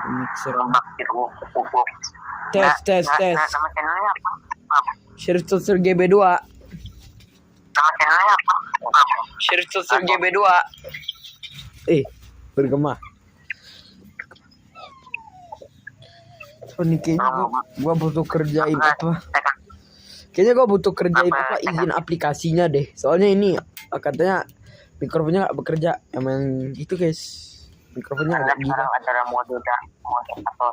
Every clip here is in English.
Mixer. Tes. Nama channelnya apa? Sheriffton GB2. Nama channelnya apa? Sheriffton GB2. Bergema. Oh, nih kayaknya gua butuh kerjain apa? Kayaknya gua butuh kerjain apa izin aplikasinya deh. Soalnya ini katanya mikrofonnya nggak bekerja. Emang gitu guys. Mikrofonnya agak gila. Ada mode atau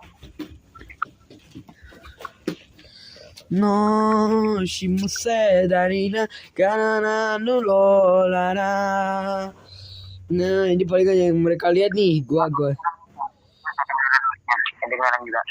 No, shimuse darina karena nulolara. Nah, ini paling yang mereka lihat nih, gua. kedengaran juga.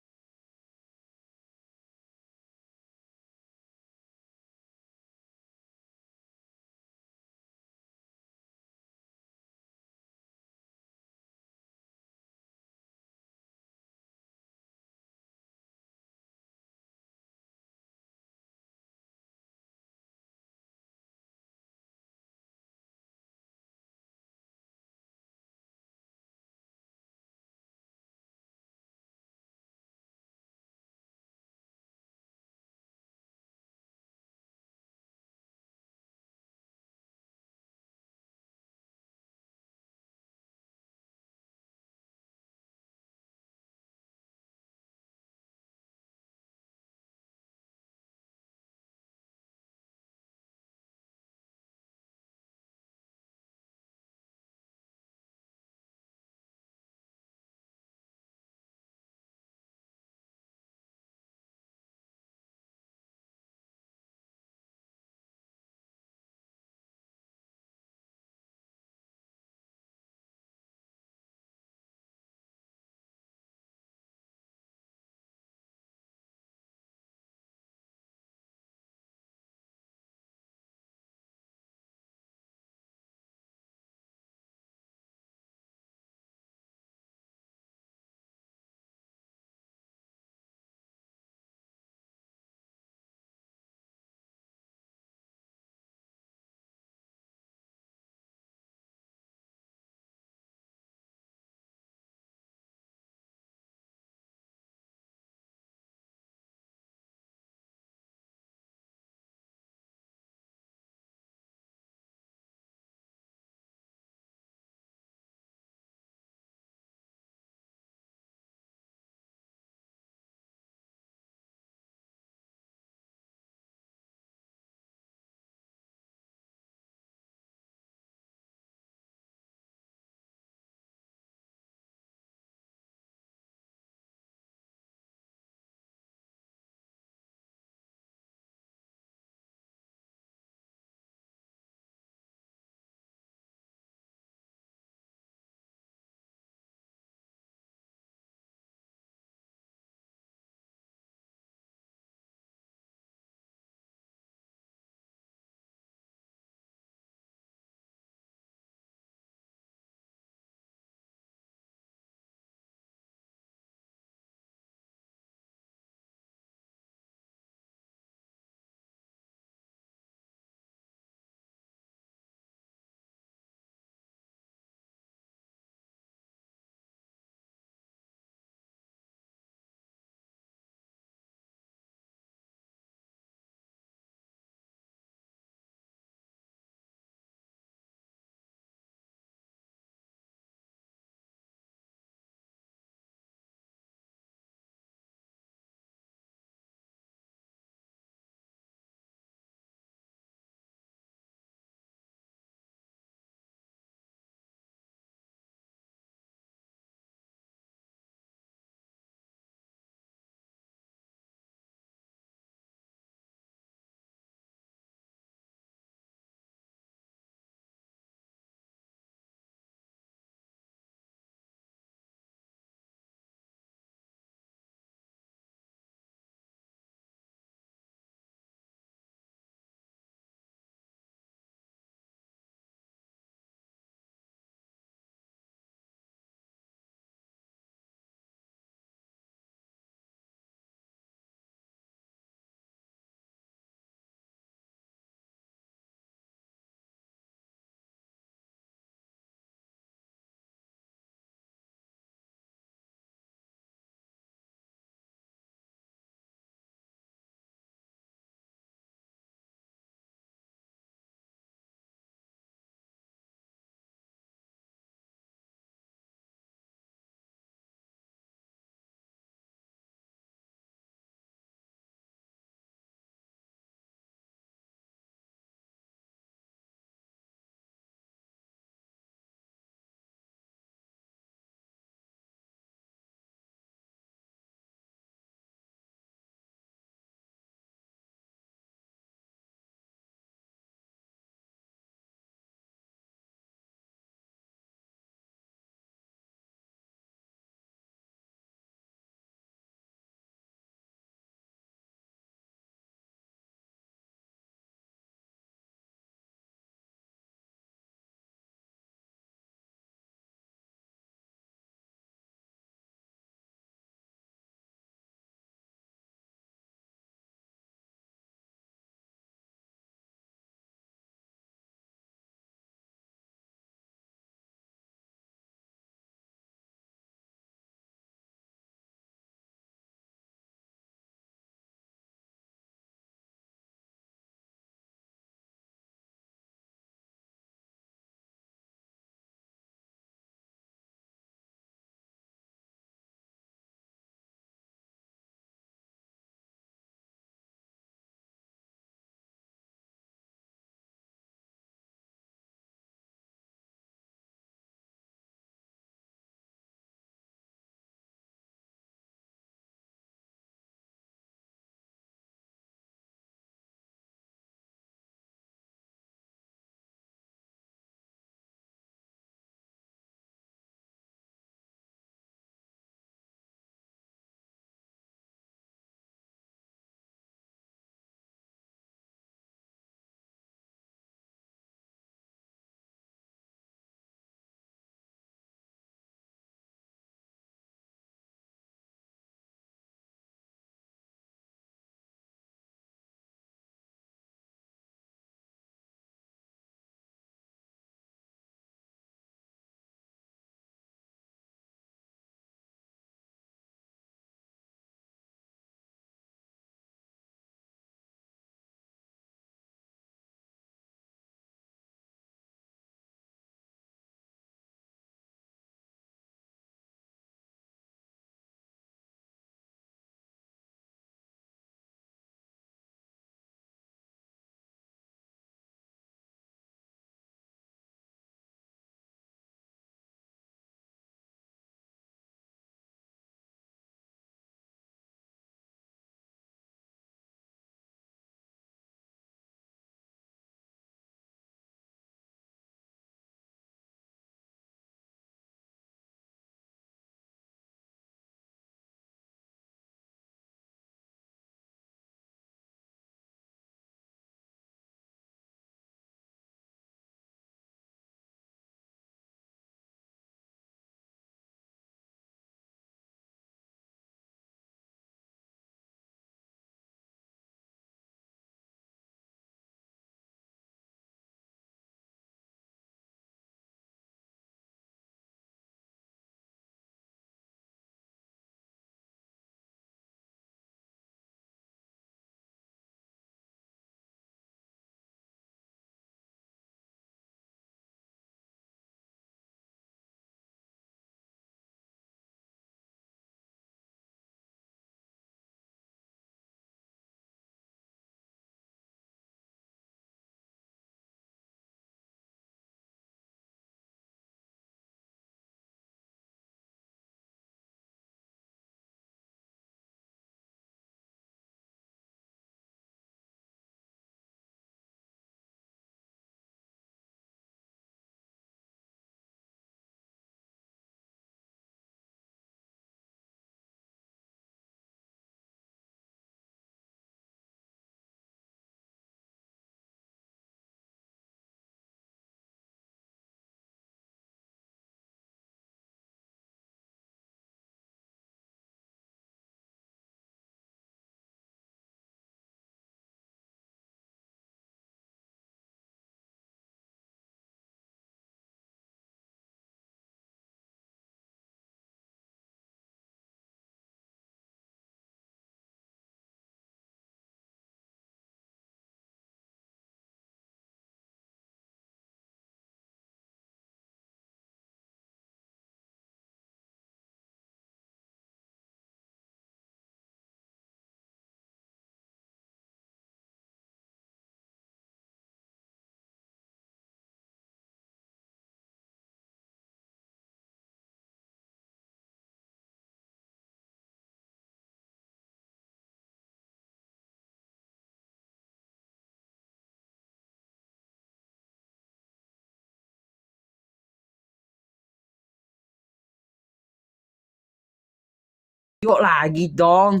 Yuk lagi dong.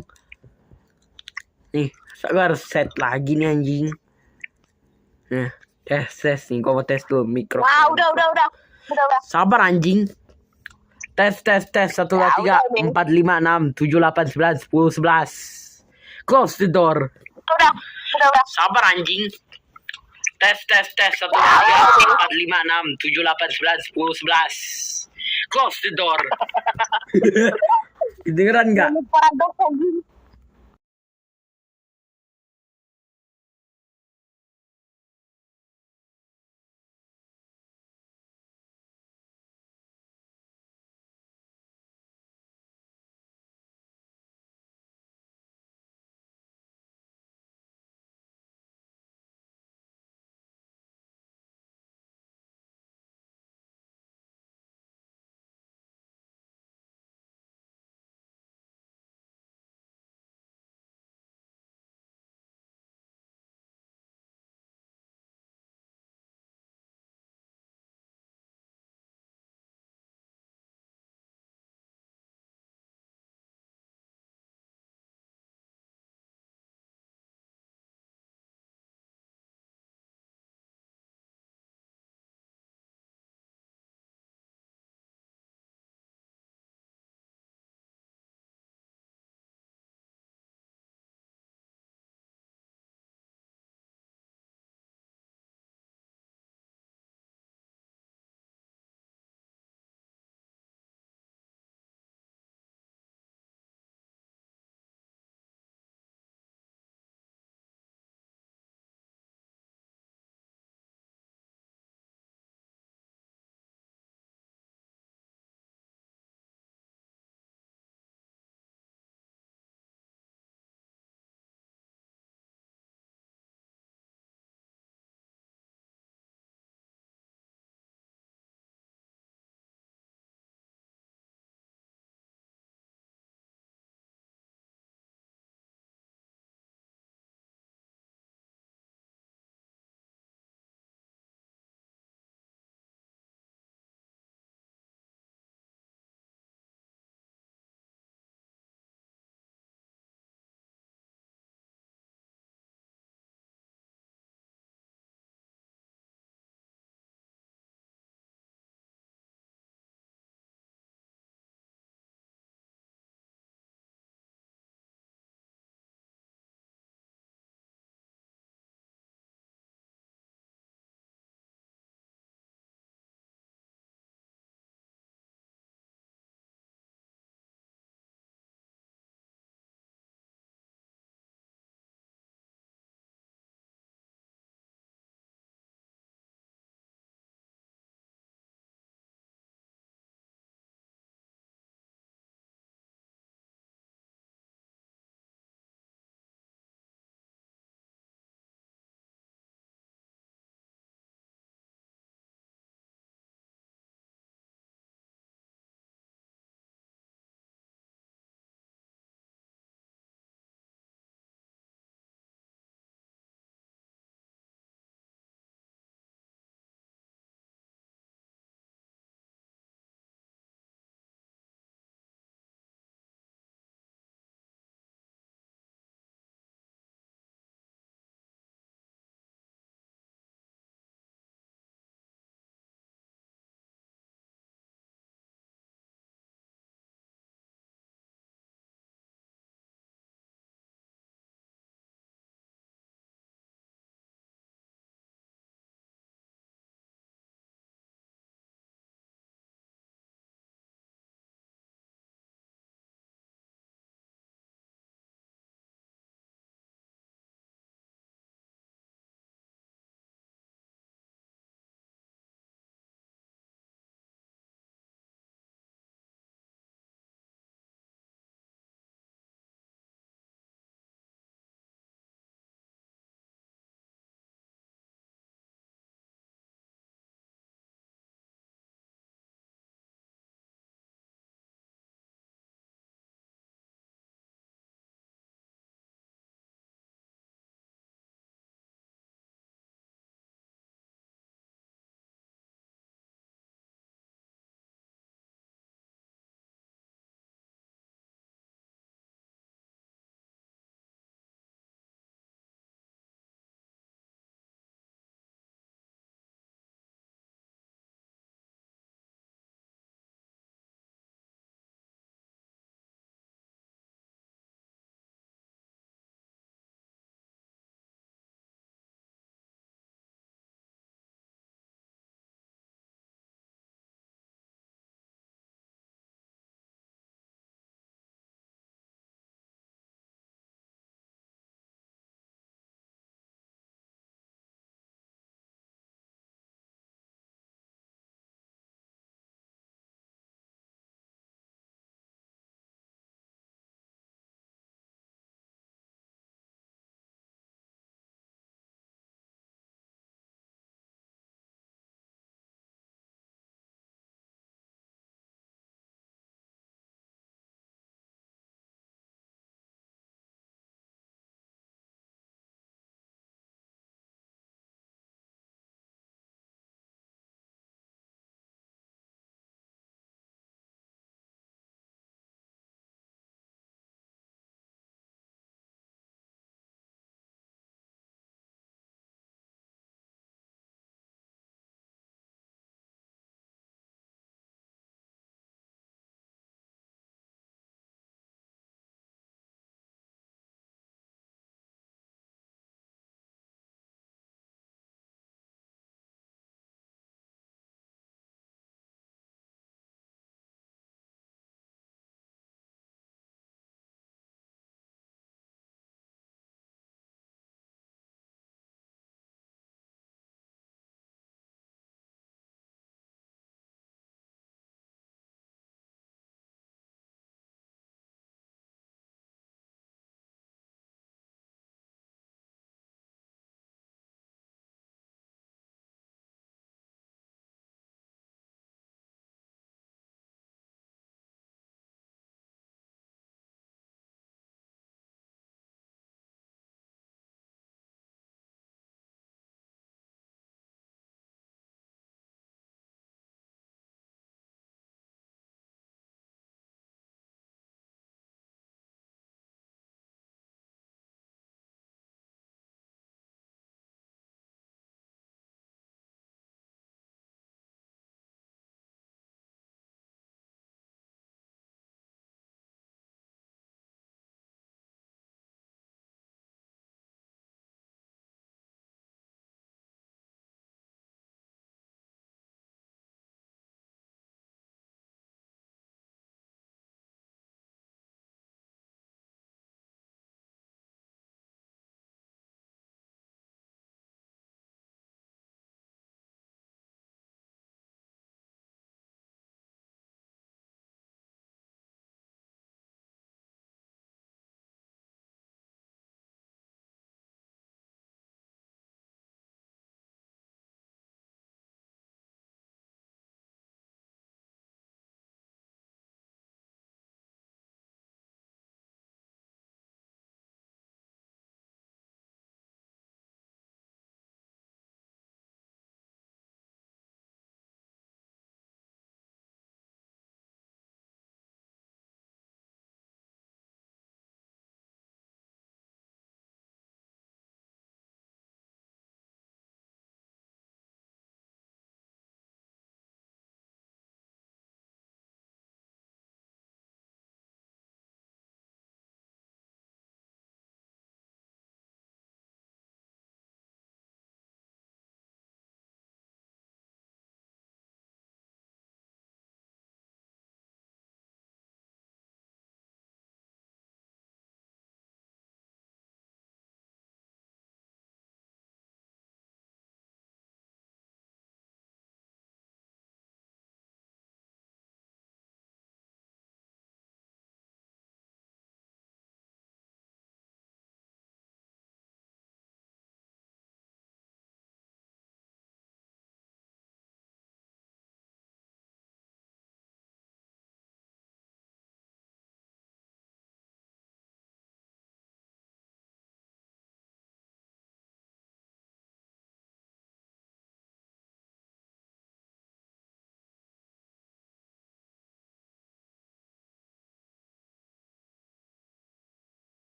Nih, gue harus set lagi nih anjing. Nah, tes nih. Gue mau tes dulu mikrofon. Wah, udah. Sabar anjing. Tes. 1, 2, 3, 4, 5, 6, 7, 8, 9, 10, 11. Close the door. Udah. Sabar anjing. Tes. 1, 2, 3, 4, 5, 6, 7, 8, 9, 10, 11. Close the door. Kedengeran nggak? Paradoks anjing.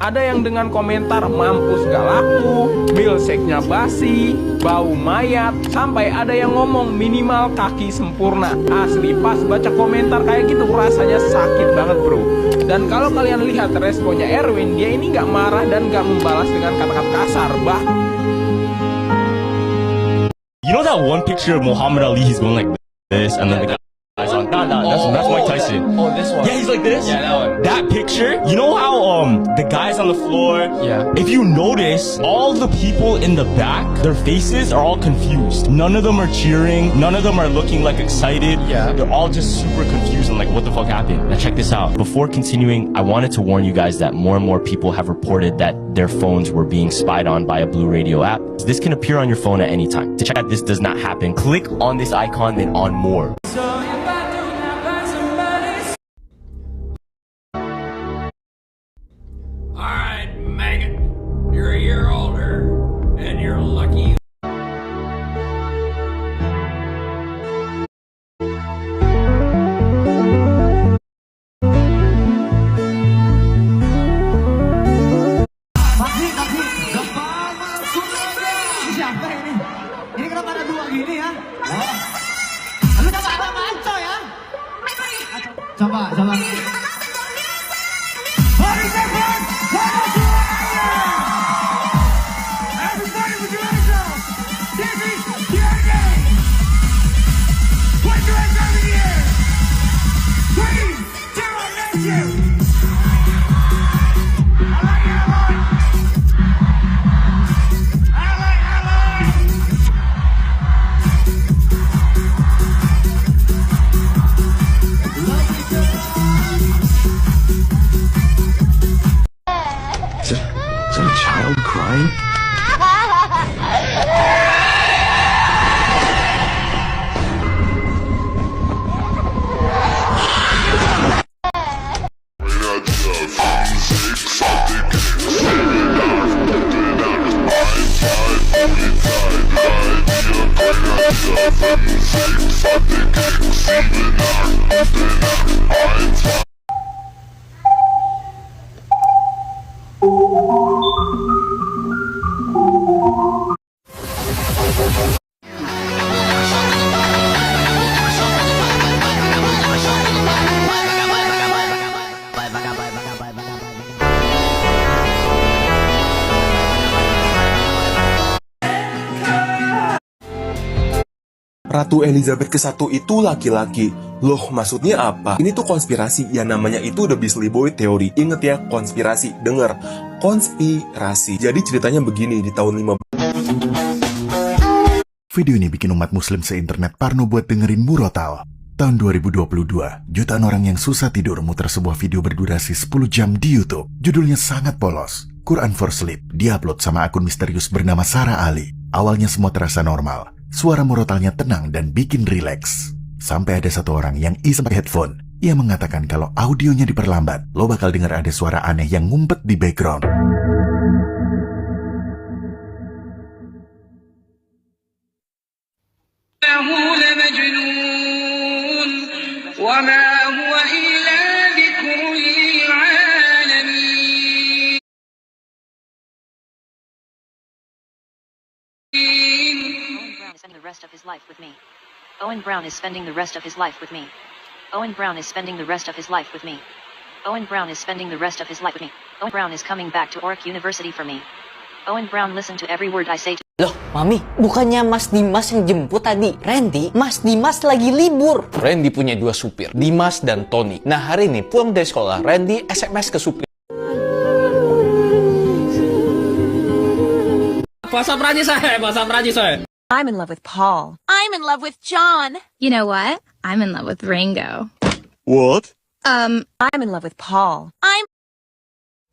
Ada yang dengan komentar mampus gak laku, milkshake-nya basi, bau mayat, sampai ada yang ngomong minimal kaki sempurna. Asli pas baca komentar kayak gitu rasanya sakit banget bro. Dan kalau kalian lihat responnya Erwin, dia ini gak marah dan gak membalas dengan kata-kata kasar. You know that one picture of Muhammad Ali, he's going like this, and then the guy's on. That's Mike Tyson. Oh, this one. Yeah, he's like this. Yeah, that one. That picture, you know how the guys on the floor. Yeah. If you notice, all the people in the back, their faces are all confused. None of them are cheering. None of them are looking like excited. Yeah. They're all just super confused and like, what the fuck happened? Now check this out. Before continuing, I wanted to warn you guys that more and more people have reported that their phones were being spied on by a Blue Radio app. This can appear on your phone at any time. To check that this does not happen, click on this icon, then on more. Alright, Megan, you're a year older, and you're lucky. Siapa ini? Ini kenapa ada dua gini ya? Lu coba sama Anco ya? Coba. Hari Seven, everybody put your hands up. This is your game. Put your hands up in the air. 3, 2, 1, let's go. Is that a child crying? Ratu Elizabeth ke-1 itu laki-laki. Loh, maksudnya apa? Ini tuh konspirasi. Ya namanya itu The Beasley Boy Theory. Ingat ya, konspirasi. Dengar, konspirasi. Jadi ceritanya begini, di tahun 15... Video ini bikin umat muslim se-internet parno buat dengerin Murotal. Tahun 2022, jutaan orang yang susah tidur muter sebuah video berdurasi 10 jam di YouTube. Judulnya sangat polos. Quran for Sleep, diupload sama akun misterius bernama Sarah Ali. Awalnya semua terasa normal. Suara murotalnya tenang dan bikin rileks. Sampai ada satu orang yang iseng pakai headphone. Ia mengatakan kalau audionya diperlambat, lo bakal dengar ada suara aneh yang ngumpet di background. The rest of his life with me. Owen Brown is spending the rest of his life with me. Owen Brown is spending the rest of his life with me. Owen Brown is spending the rest of his life with me. Owen Brown is coming back to Orc University for me. Owen Brown listen to every word I say to... Loh, Mami, bukannya Mas Dimas yang jemput tadi? Randy, Mas Dimas lagi libur. Randy punya 2 supir, Dimas dan Tony. Nah, hari ini pulang dari sekolah, Randy SMS ke supir. Bahasa Prancis saya. I'm in love with Paul. I'm in love with John. You know what? I'm in love with Ringo. What? I'm in love with Paul.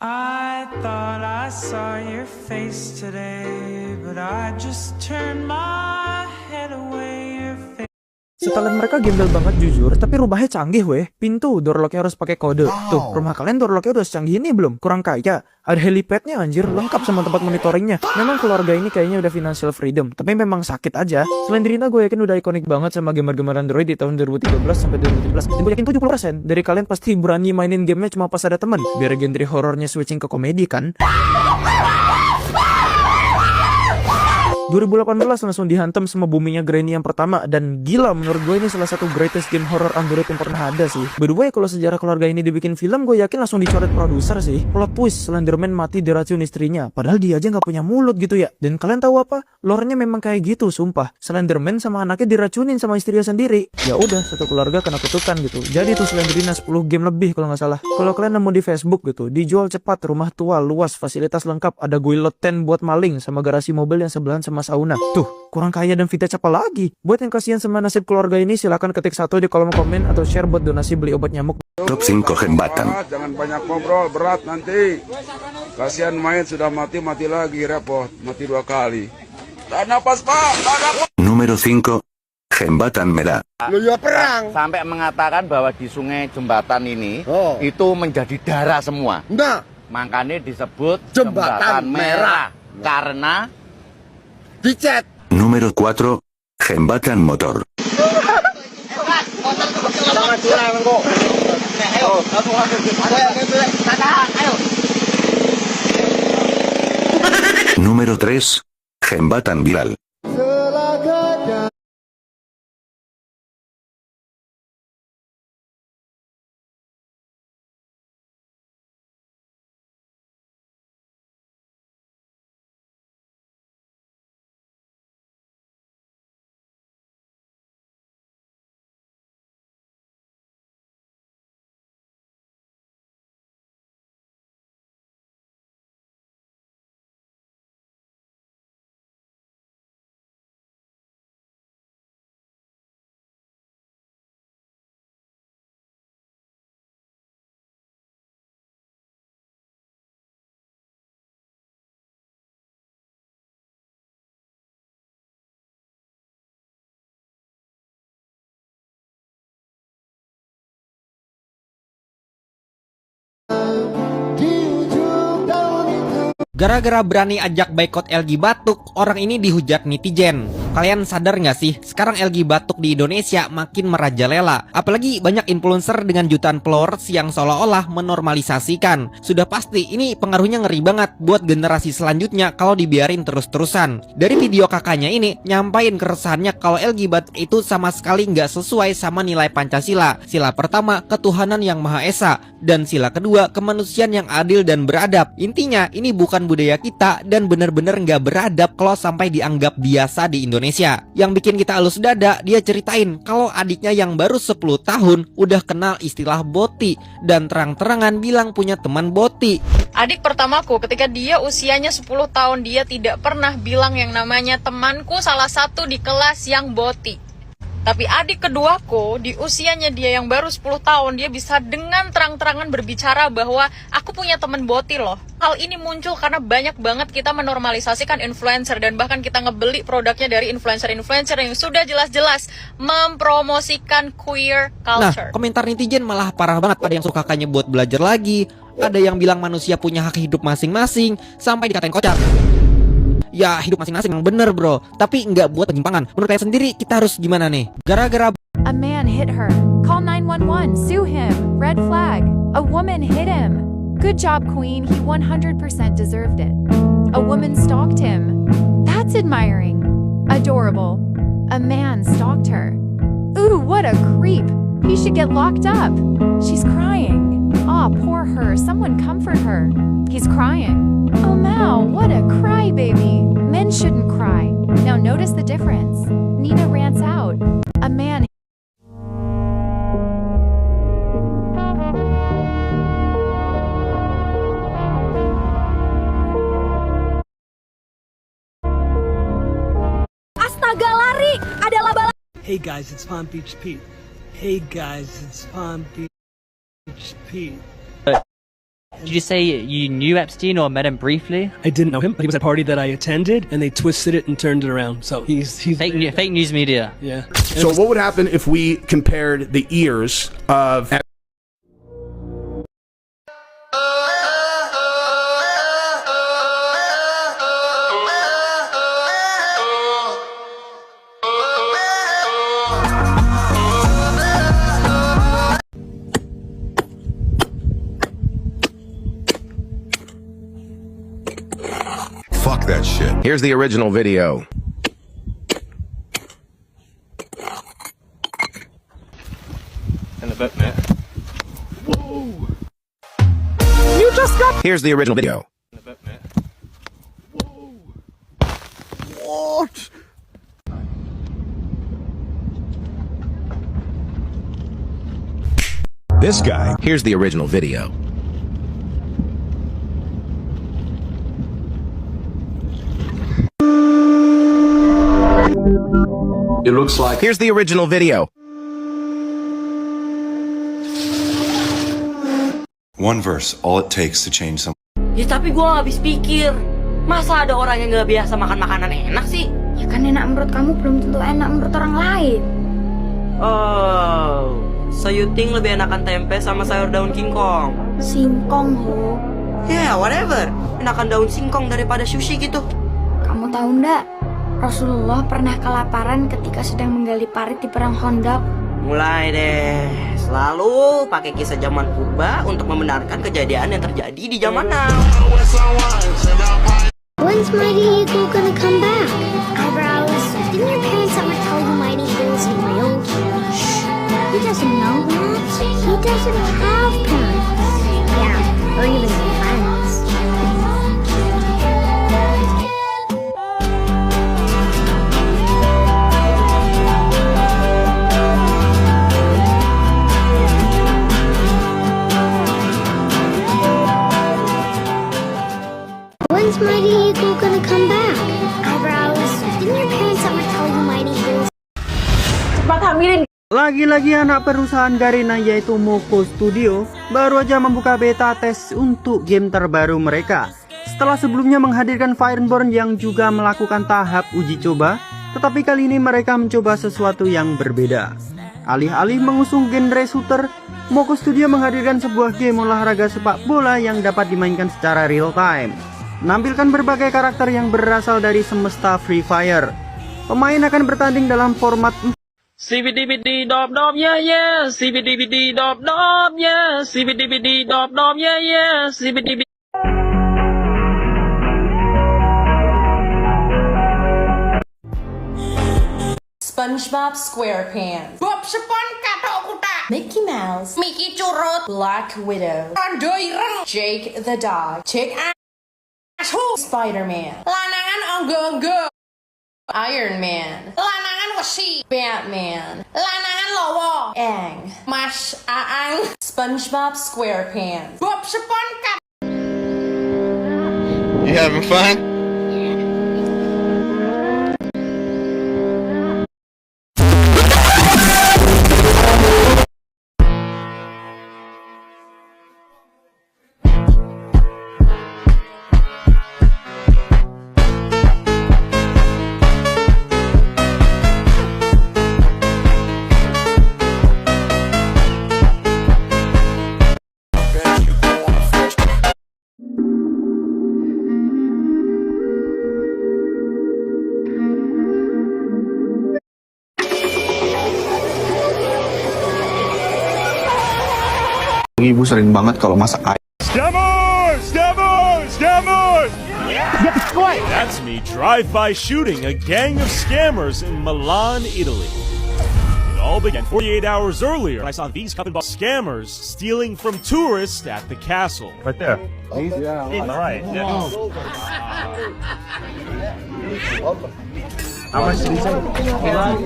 I thought I saw your face today, but I just turned my head away. Your face. Setelan mereka gembel banget jujur, tapi rumahnya canggih weh. Pintu door lock-nya harus pakai kode. Tuh, rumah kalian door lock-nya udah secanggih ini belum? Kurang kaya. Ada helipadnya anjir, lengkap sama tempat monitoringnya. Memang keluarga ini kayaknya udah financial freedom, tapi memang sakit aja. Selain Rina, gue yakin udah ikonik banget sama gamer-gamer Android di tahun 2013 sampai 2017. Dan gue yakin 70% dari kalian pasti berani mainin gamenya cuma pas ada temen, biar genre horornya switching ke komedi kan. 2018 langsung dihantam sama boomingnya Granny yang pertama, dan gila menurut gue ini salah satu greatest game horror Android yang pernah ada sih. By the way, kalau sejarah keluarga ini dibikin film, gue yakin langsung dicoret produser sih. Plot twist, Slenderman mati diracun istrinya, padahal dia aja nggak punya mulut gitu ya. Dan kalian tahu apa? Lore-nya memang kayak gitu, sumpah. Slenderman sama anaknya diracunin sama istrinya sendiri. Ya udah, satu keluarga kena kutukan gitu. Jadi tuh Slenderina 10 game lebih kalau nggak salah. Kalau kalian nemu di Facebook gitu, dijual cepat, rumah tua, luas, fasilitas lengkap, ada guillot tent buat maling, sama garasi mobil yang sebelahan sama sauna. Tuh, kurang kaya dan vintage apa lagi? Buat yang kasihan sama nasib keluarga ini, silahkan ketik 1 di kolom komen atau share buat donasi beli obat nyamuk. Top 5 jembatan. Jangan banyak ngobrol, berat nanti. Kasihan main sudah mati lagi, repot. Mati 2 kali. Tak napas pak, Número 5. Jembatan Merah. Lu ya perang. Sampai mengatakan bahwa di sungai jembatan ini itu menjadi darah semua. Enggak. Makanya disebut jembatan merah. Karena dicet. Número 4. Jembatan Motor. Número 3. Jembatan Viral. Gara-gara berani ajak boykot LG Batuk, orang ini dihujat netizen. Kalian sadar nggak sih, sekarang LG Batuk di Indonesia makin merajalela. Apalagi banyak influencer dengan jutaan followers yang seolah-olah menormalisasikan. Sudah pasti ini pengaruhnya ngeri banget buat generasi selanjutnya kalau dibiarin terus-terusan. Dari video kakaknya ini, nyampain keresahannya kalau LG Batuk itu sama sekali nggak sesuai sama nilai Pancasila. Sila pertama, ketuhanan yang Maha Esa. Dan sila kedua, kemanusiaan yang adil dan beradab. Intinya, ini bukan budaya kita dan bener-bener nggak beradab kalau sampai dianggap biasa di Indonesia. Yang bikin kita halus dada, dia ceritain kalau adiknya yang baru 10 tahun udah kenal istilah boti dan terang-terangan bilang punya teman boti. Adik pertamaku ketika dia usianya 10 tahun, dia tidak pernah bilang yang namanya temanku salah satu di kelas yang boti. Tapi adik keduaku di usianya dia yang baru 10 tahun, dia bisa dengan terang-terangan berbicara bahwa aku punya teman boti loh. Hal ini muncul karena banyak banget kita menormalisasikan influencer dan bahkan kita ngebeli produknya dari influencer-influencer yang sudah jelas-jelas mempromosikan queer culture. Nah, komentar netizen malah parah banget. Ada yang suka kakaknya buat belajar lagi, ada yang bilang manusia punya hak hidup masing-masing, sampai dikatain kocak. Ya hidup masing-masing yang bener bro, tapi nggak buat penyimpangan. Menurut saya sendiri kita harus gimana nih? Gara-gara a man hit her. Call 911. Sue him. Red flag. A woman hit him. Good job, queen. He 100% deserved it. A woman stalked him. That's admiring. Adorable. A man stalked her. Ooh, what a creep. He should get locked up. She's crying. Ah, poor her. Someone comfort her. He's crying. Oh, Mal, what a crybaby. Men shouldn't cry. Now notice the difference. Nina rants out. A man. Astaga, lari! Ada laba-laba. Hey guys, it's Palm Beach Pete. Hey guys, it's Palm Beach Pete. Did you say you knew Epstein or met him briefly? I didn't know him, but he was at a party that I attended, and they twisted it and turned it around. So he's fake news media. Yeah. So what would happen if we compared the ears of... Fuck that shit. Here's the original video. In the book, mate. Whoa. You just got... Here's the original video. In the book, mate. Whoa. What? This guy. Here's the original video. It looks like... Here's the original video. One verse, all it takes to change some... Ya tapi gue gak habis pikir. Masa ada orang yang gak biasa makan makanan enak sih? Ya kan enak menurut kamu belum tentu enak menurut orang lain. Oh, so you think lebih enakan tempe sama sayur daun singkong? Singkong, ho. Yeah, whatever. Enakan daun singkong daripada sushi gitu. Kamu tahu ndak? Rasulullah pernah kelaparan ketika sedang menggali parit di perang Khandaq. Mulai deh, selalu pakai kisah zaman purba untuk membenarkan kejadian yang terjadi di zaman now. When's Mighty Eagle gonna come back? Eyebrows, didn't your parents ever tell you Mighty Eagle's real? Shh, he doesn't know that. He doesn't have parents. Yeah, or even friends. When's Mighty Eagle gonna come back? Eyebrows, didn't your parents ever tell you Mighty Eagle? Cepat hamilin. Lagi-lagi anak perusahaan Garena yaitu Moko Studio baru aja membuka beta tes untuk game terbaru mereka. Setelah sebelumnya menghadirkan Fireborn yang juga melakukan tahap uji coba, tetapi kali ini mereka mencoba sesuatu yang berbeda. Alih-alih mengusung genre shooter, Moko Studio menghadirkan sebuah game olahraga sepak bola yang dapat dimainkan secara real time. Menampilkan berbagai karakter yang berasal dari semesta Free Fire. Pemain akan bertanding dalam format CBDBD dop dop yeah yeah, CBDBD dop dop yeah, CBDBD dop dop yeah yeah, CBDBD. SpongeBob SquarePants, Bob Sepon Katok Kuta, Mickey Mouse, Mickey Curut, Black Widow, Rondo Ireng, Jake the Dog, Chick Asshole, Spider-Man, Lanangan Onggo-Onggo, Iron Man, Lanangan Wesi, Batman, Lanangan Lowo, Eng, Mas Aang, SpongeBob SquarePants, Bob Sepon Katok. You having fun? Ibu sering banget kalau masak ayam. Scammers! Scammers! Scammers! Get quiet! That's me drive-by shooting a gang of scammers in Milan, Italy. It all began 48 hours earlier when I saw these couple of scammers stealing from tourists at the castle. Right there. Yeah, all right. Yeah.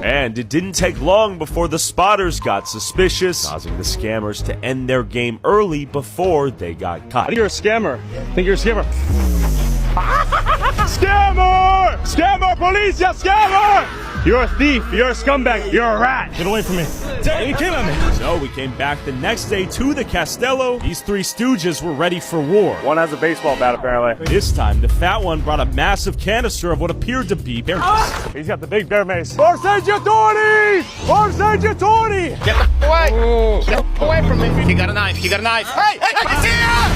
And it didn't take long before the spotters got suspicious, causing the scammers to end their game early before they got caught. I think you're a scammer. Scammer! Scammer! Police, scammer! You're a thief. You're a scumbag. You're a rat. Get away from me. You came at me. So we came back the next day to the Castello. These three stooges were ready for war. One has a baseball bat, apparently. This time, the fat one brought a massive canister of what appeared to be bear mace. He's got the big bear mace. Forsegiatori! Forsegiatori! Get the away! Get away from me. You got a knife. You got a knife. Hey!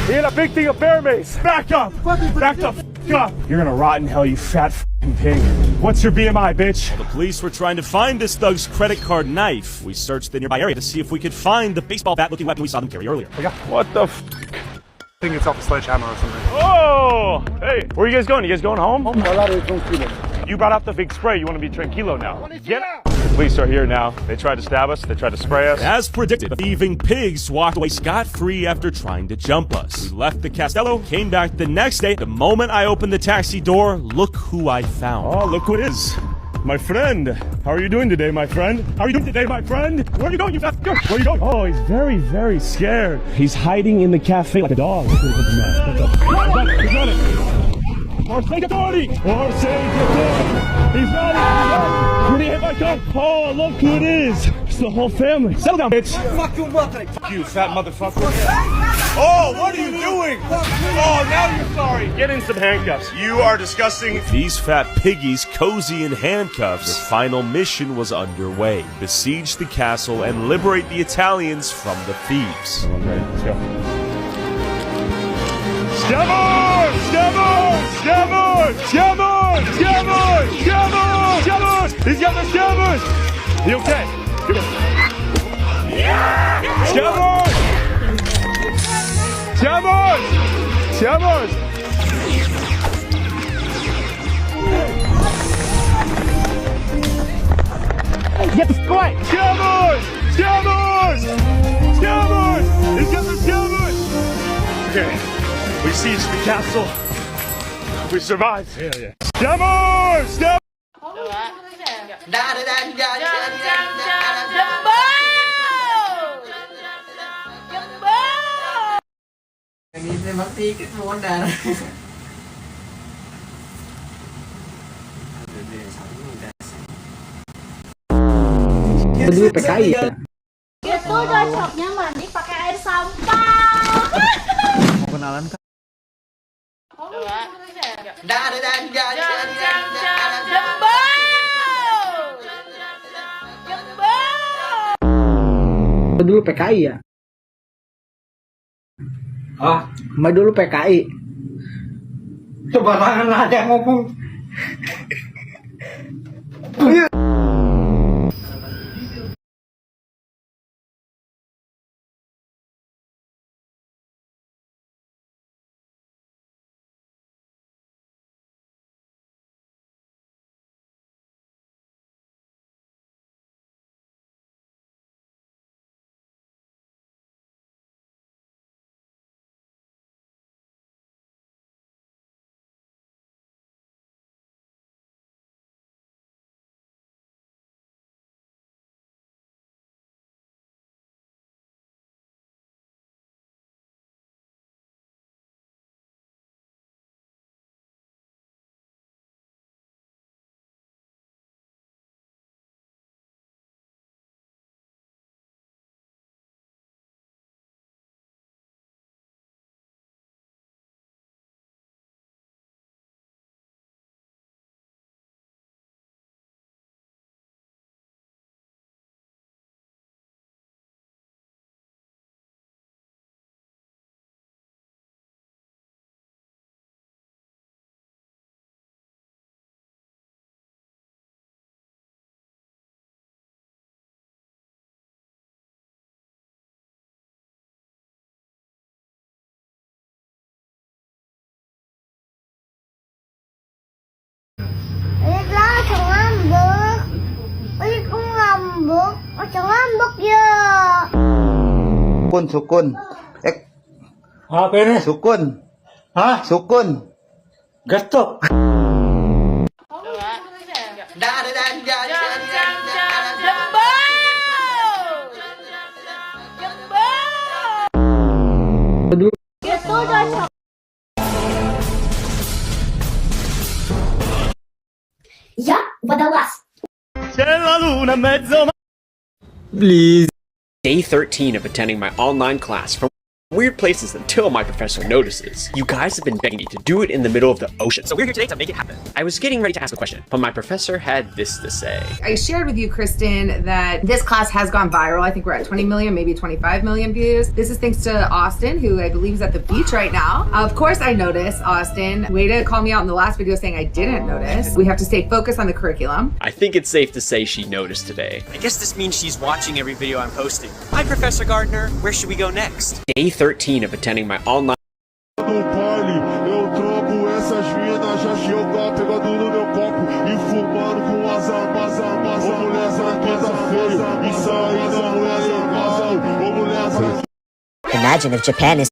He had a big thing of bear mace. Back up. Back the f up. You're gonna rot in hell, you fat f***ing pig. What's your BMI, bitch? While the police were trying to find this thug's credit card knife, we searched the nearby area to see if we could find the baseball bat-looking weapon we saw them carry earlier. What the f***? I think it's off a sledgehammer or something. Oh! Hey, where are you guys going? You guys going home? You brought out the big spray. You want to be tranquilo now. Get out! The police are here now. They tried to stab us. They tried to spray us. As predicted, the thieving pigs walked away scot-free after trying to jump us. We left the Castello, came back the next day. The moment I opened the taxi door, look who I found. Oh, look who it is. My friend. How are you doing today, my friend? How are you doing today, my friend? Where are you going, you fat girl? Where are you going? Oh, he's very, very scared. He's hiding in the cafe like a dog. He's running. Forsegiatori! Forsegiatori! He's running! Did he hit my car? Oh, look who it is! It's the whole family. Settle down, bitch! Fuck you, fat motherfucker. Oh, what are you doing? Oh, now you're sorry. Get in some handcuffs. You are disgusting. These fat piggies cozy in handcuffs. The final mission was underway. Besiege the castle and liberate the Italians from the thieves. Let's go. Scammers! Scammers! Scammers! Scammers! Scammers! Scammers! Scammers! He's got the scammers! You okay? Scammers! Scammers! Scammers! Get the away! Scammers! Scammers! Scammers! He's got the scammers! Okay. We sieged the castle. We survived. Hell yeah. Scammers! Scammers! Ini memang sedikit modal. Dulu PKI ya. Itu cocoknya mandi pakai air sampah. Mau kenalan kan? Dulu PKI ya. Ah, Mbak dulu PKI. Coba tangan ada yang ngomong. Ngambek ya. Sukun. Apa ini? Sukun. Hah? Sukun. Getok. Itu cocok. Ya, водолаз. Please. Day 13 of attending my online class from weird places until my professor notices. You guys have been begging me to do it in the middle of the ocean, so we're here today to make it happen. I was getting ready to ask a question, but my professor had this to say. I shared with you, Kristen, that this class has gone viral. I think we're at 20 million, maybe 25 million views. This is thanks to Austin, who I believe is at the beach right now. Of course I noticed, Austin. Way to call me out in the last video saying I didn't notice. We have to stay focused on the curriculum. I think it's safe to say she noticed today. I guess this means she's watching every video I'm posting. Hi, Professor Gardner. Where should we go next? Day 13 of attending my online Imagine if Japan is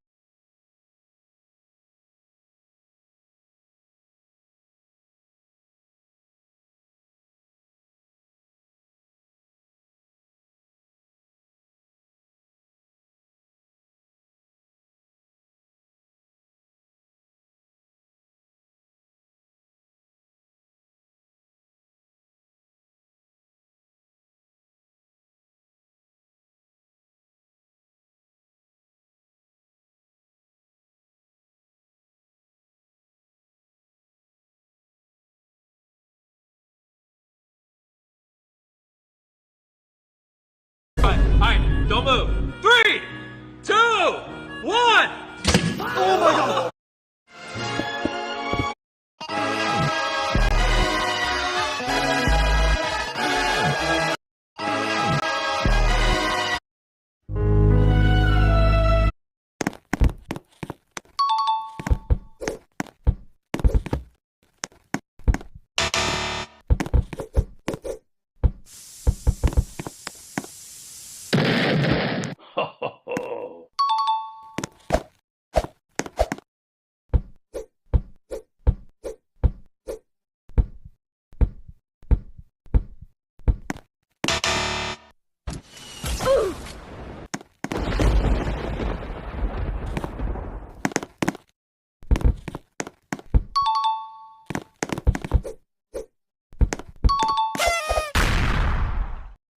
Alright, don't move. 3, 2, 1. Oh my god.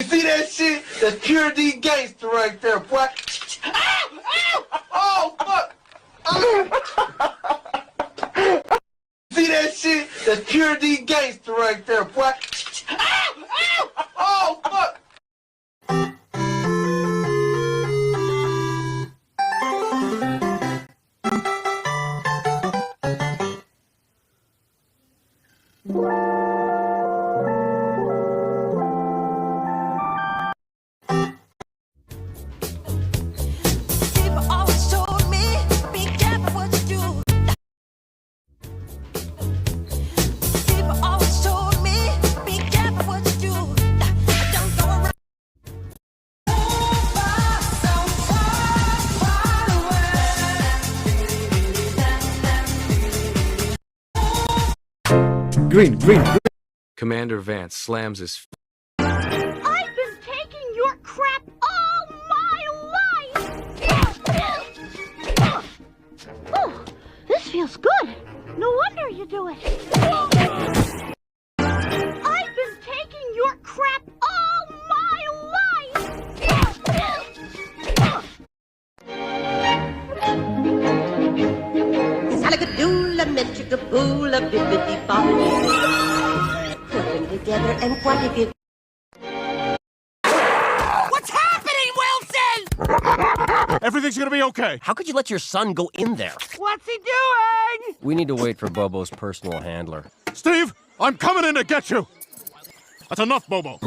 See that shit? That's pure D gangster right there, boy. Ow! Ow! Oh, fuck! See that shit? That's pure D gangster right there, boy. Ow! Oh, fuck! Green. Commander Vance slams his. I've been taking your crap all my life! Oh, this feels good. No wonder you do it. I've been taking your crap all my life! Salagadoola, metricaboola, bibbidi bobbidi. Put them together and what if you... What's happening, Wilson? Everything's gonna be okay. How could you let your son go in there? What's he doing? We need to wait for Bobo's personal handler. Steve, I'm coming in to get you. That's enough, Bobo.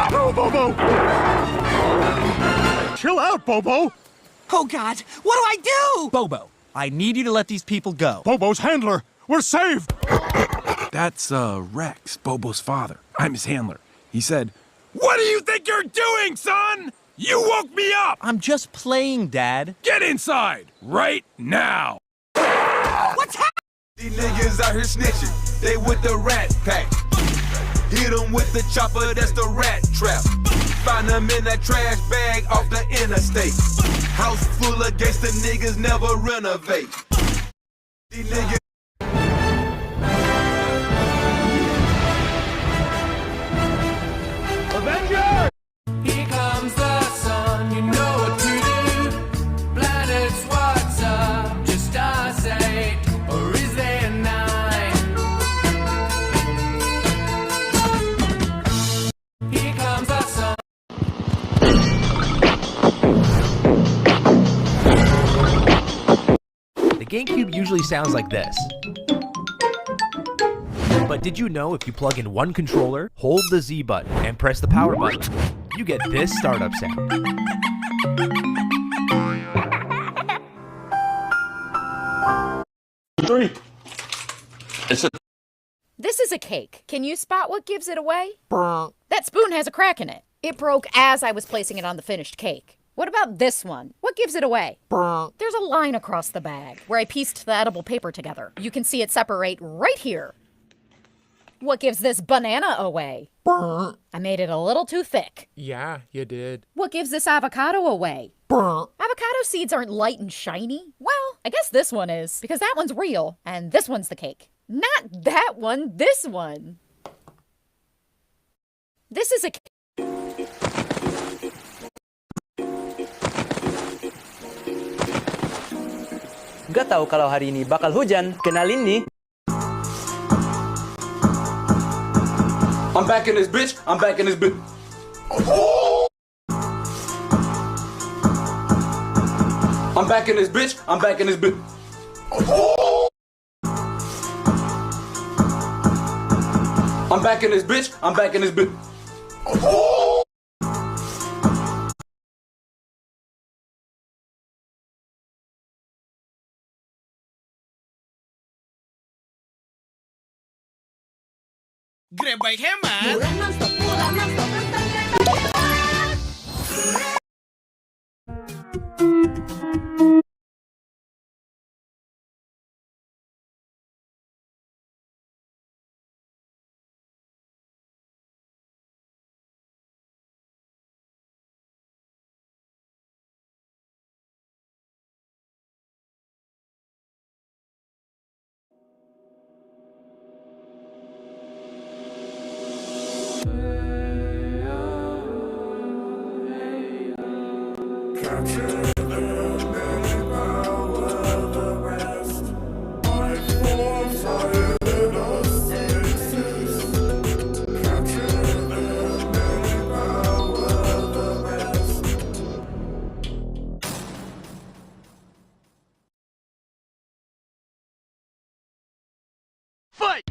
Bobo. Chill out, Bobo. Oh God, what do I do? Bobo, I need you to let these people go. Bobo's handler. We're saved. That's Rex, Bobo's father. I'm his handler. He said, "What do you think you're doing, son? You woke me up!" I'm just playing, Dad. Get inside, right now! What's happening? These niggas out here snitching. They with the rat pack. Hit them with the chopper, that's the rat trap. Find them in that trash bag off the interstate. House full of gangsta niggas never renovate. These niggas. GameCube usually sounds like this. But did you know if you plug in one controller, hold the Z button, and press the power button, you get this startup sound? This is a cake. Can you spot what gives it away? That spoon has a crack in it. It broke as I was placing it on the finished cake. What about this one? What gives it away? There's a line across the bag where I pieced the edible paper together. You can see it separate right here. What gives this banana away? I made it a little too thick. Yeah, you did. What gives this avocado away? Avocado seeds aren't light and shiny. Well, I guess this one is, because that one's real, and this one's the cake. Not that one, this one. This is a cake. Gak tahu kalau hari ini bakal hujan. Kenalin nih. I'm back in this bitch. I'm back in this bitch. I'm back in this bitch. I'm back in this bitch. I'm back in this bitch. I'm back in this bitch. Grab baik hemat. Fight!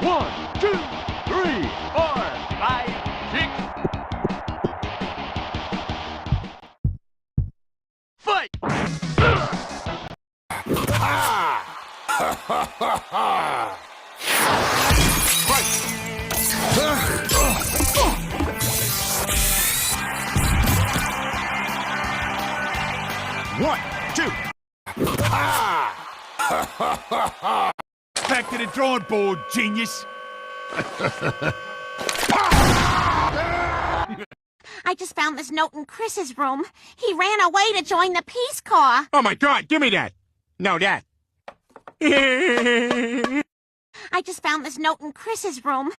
One, two, three, 4, 5, 6. Fight! One, two. Back to the drawing board, genius. I just found this note in Chris's room. He ran away to join the Peace Corps. Oh my God, give me that. No, that. I just found this note in Chris's room.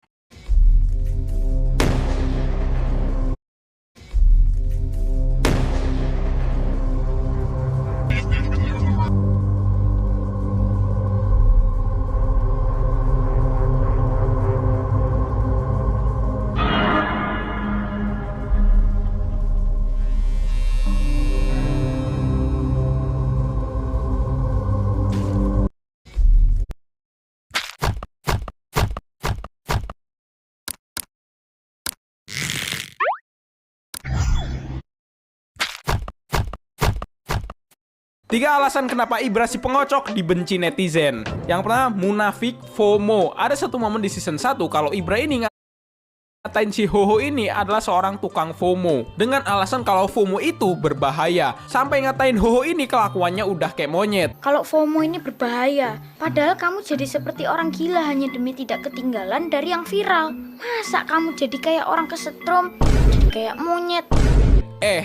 Tiga alasan kenapa Ibra si pengocok dibenci netizen. Yang pertama, munafik, FOMO. Ada satu momen di season 1 kalau Ibra ini ngatain si Hoho ini adalah seorang tukang FOMO. Dengan alasan kalau FOMO itu berbahaya. Sampai ngatain Hoho ini kelakuannya udah kayak monyet. Kalau FOMO ini berbahaya, padahal kamu jadi seperti orang gila hanya demi tidak ketinggalan dari yang viral. Masa kamu jadi kayak orang kesetrum, jadi kayak monyet?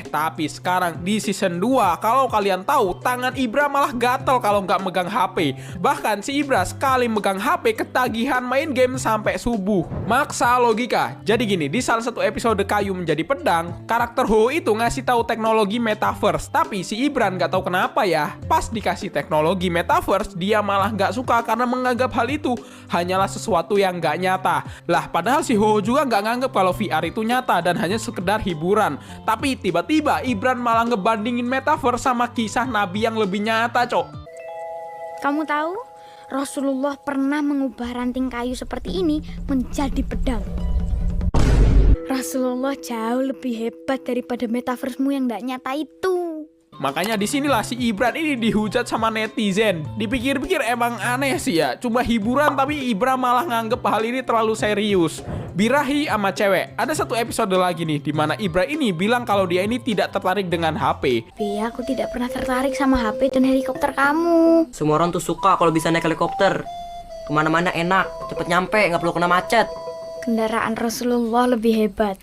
Tapi sekarang di season 2, kalau kalian tahu, tangan Ibra malah gatel kalau nggak megang HP. Bahkan si Ibra sekali megang HP ketagihan main game sampai subuh. Maksa logika. Jadi gini, di salah satu episode Kayu Menjadi Pedang, karakter Ho itu ngasih tahu teknologi metaverse. Tapi si Ibran nggak tahu kenapa ya, pas dikasih teknologi metaverse, dia malah nggak suka karena menganggap hal itu hanyalah sesuatu yang nggak nyata. Lah, padahal si Ho juga nggak nganggap kalau VR itu nyata dan hanya sekedar hiburan. Tapi tiba-tiba Ibran malah ngebandingin metaverse sama kisah Nabi yang lebih nyata, Cok. Kamu tahu, Rasulullah pernah mengubah ranting kayu seperti ini menjadi pedang. Rasulullah jauh lebih hebat daripada metaverse-mu yang nggak nyata itu. Makanya disinilah si Ibran ini dihujat sama netizen. Dipikir-pikir emang aneh sih ya, cuma hiburan tapi Ibran malah nganggep hal ini terlalu serius. Birahi sama cewek. Ada satu episode lagi nih, dimana Ibran ini bilang kalau dia ini tidak tertarik dengan HP. Aku tidak pernah tertarik sama HP dan helikopter kamu. Semua orang tuh suka kalau bisa naik helikopter. Kemana-mana enak, cepet nyampe, nggak perlu kena macet. Kendaraan Rasulullah lebih hebat.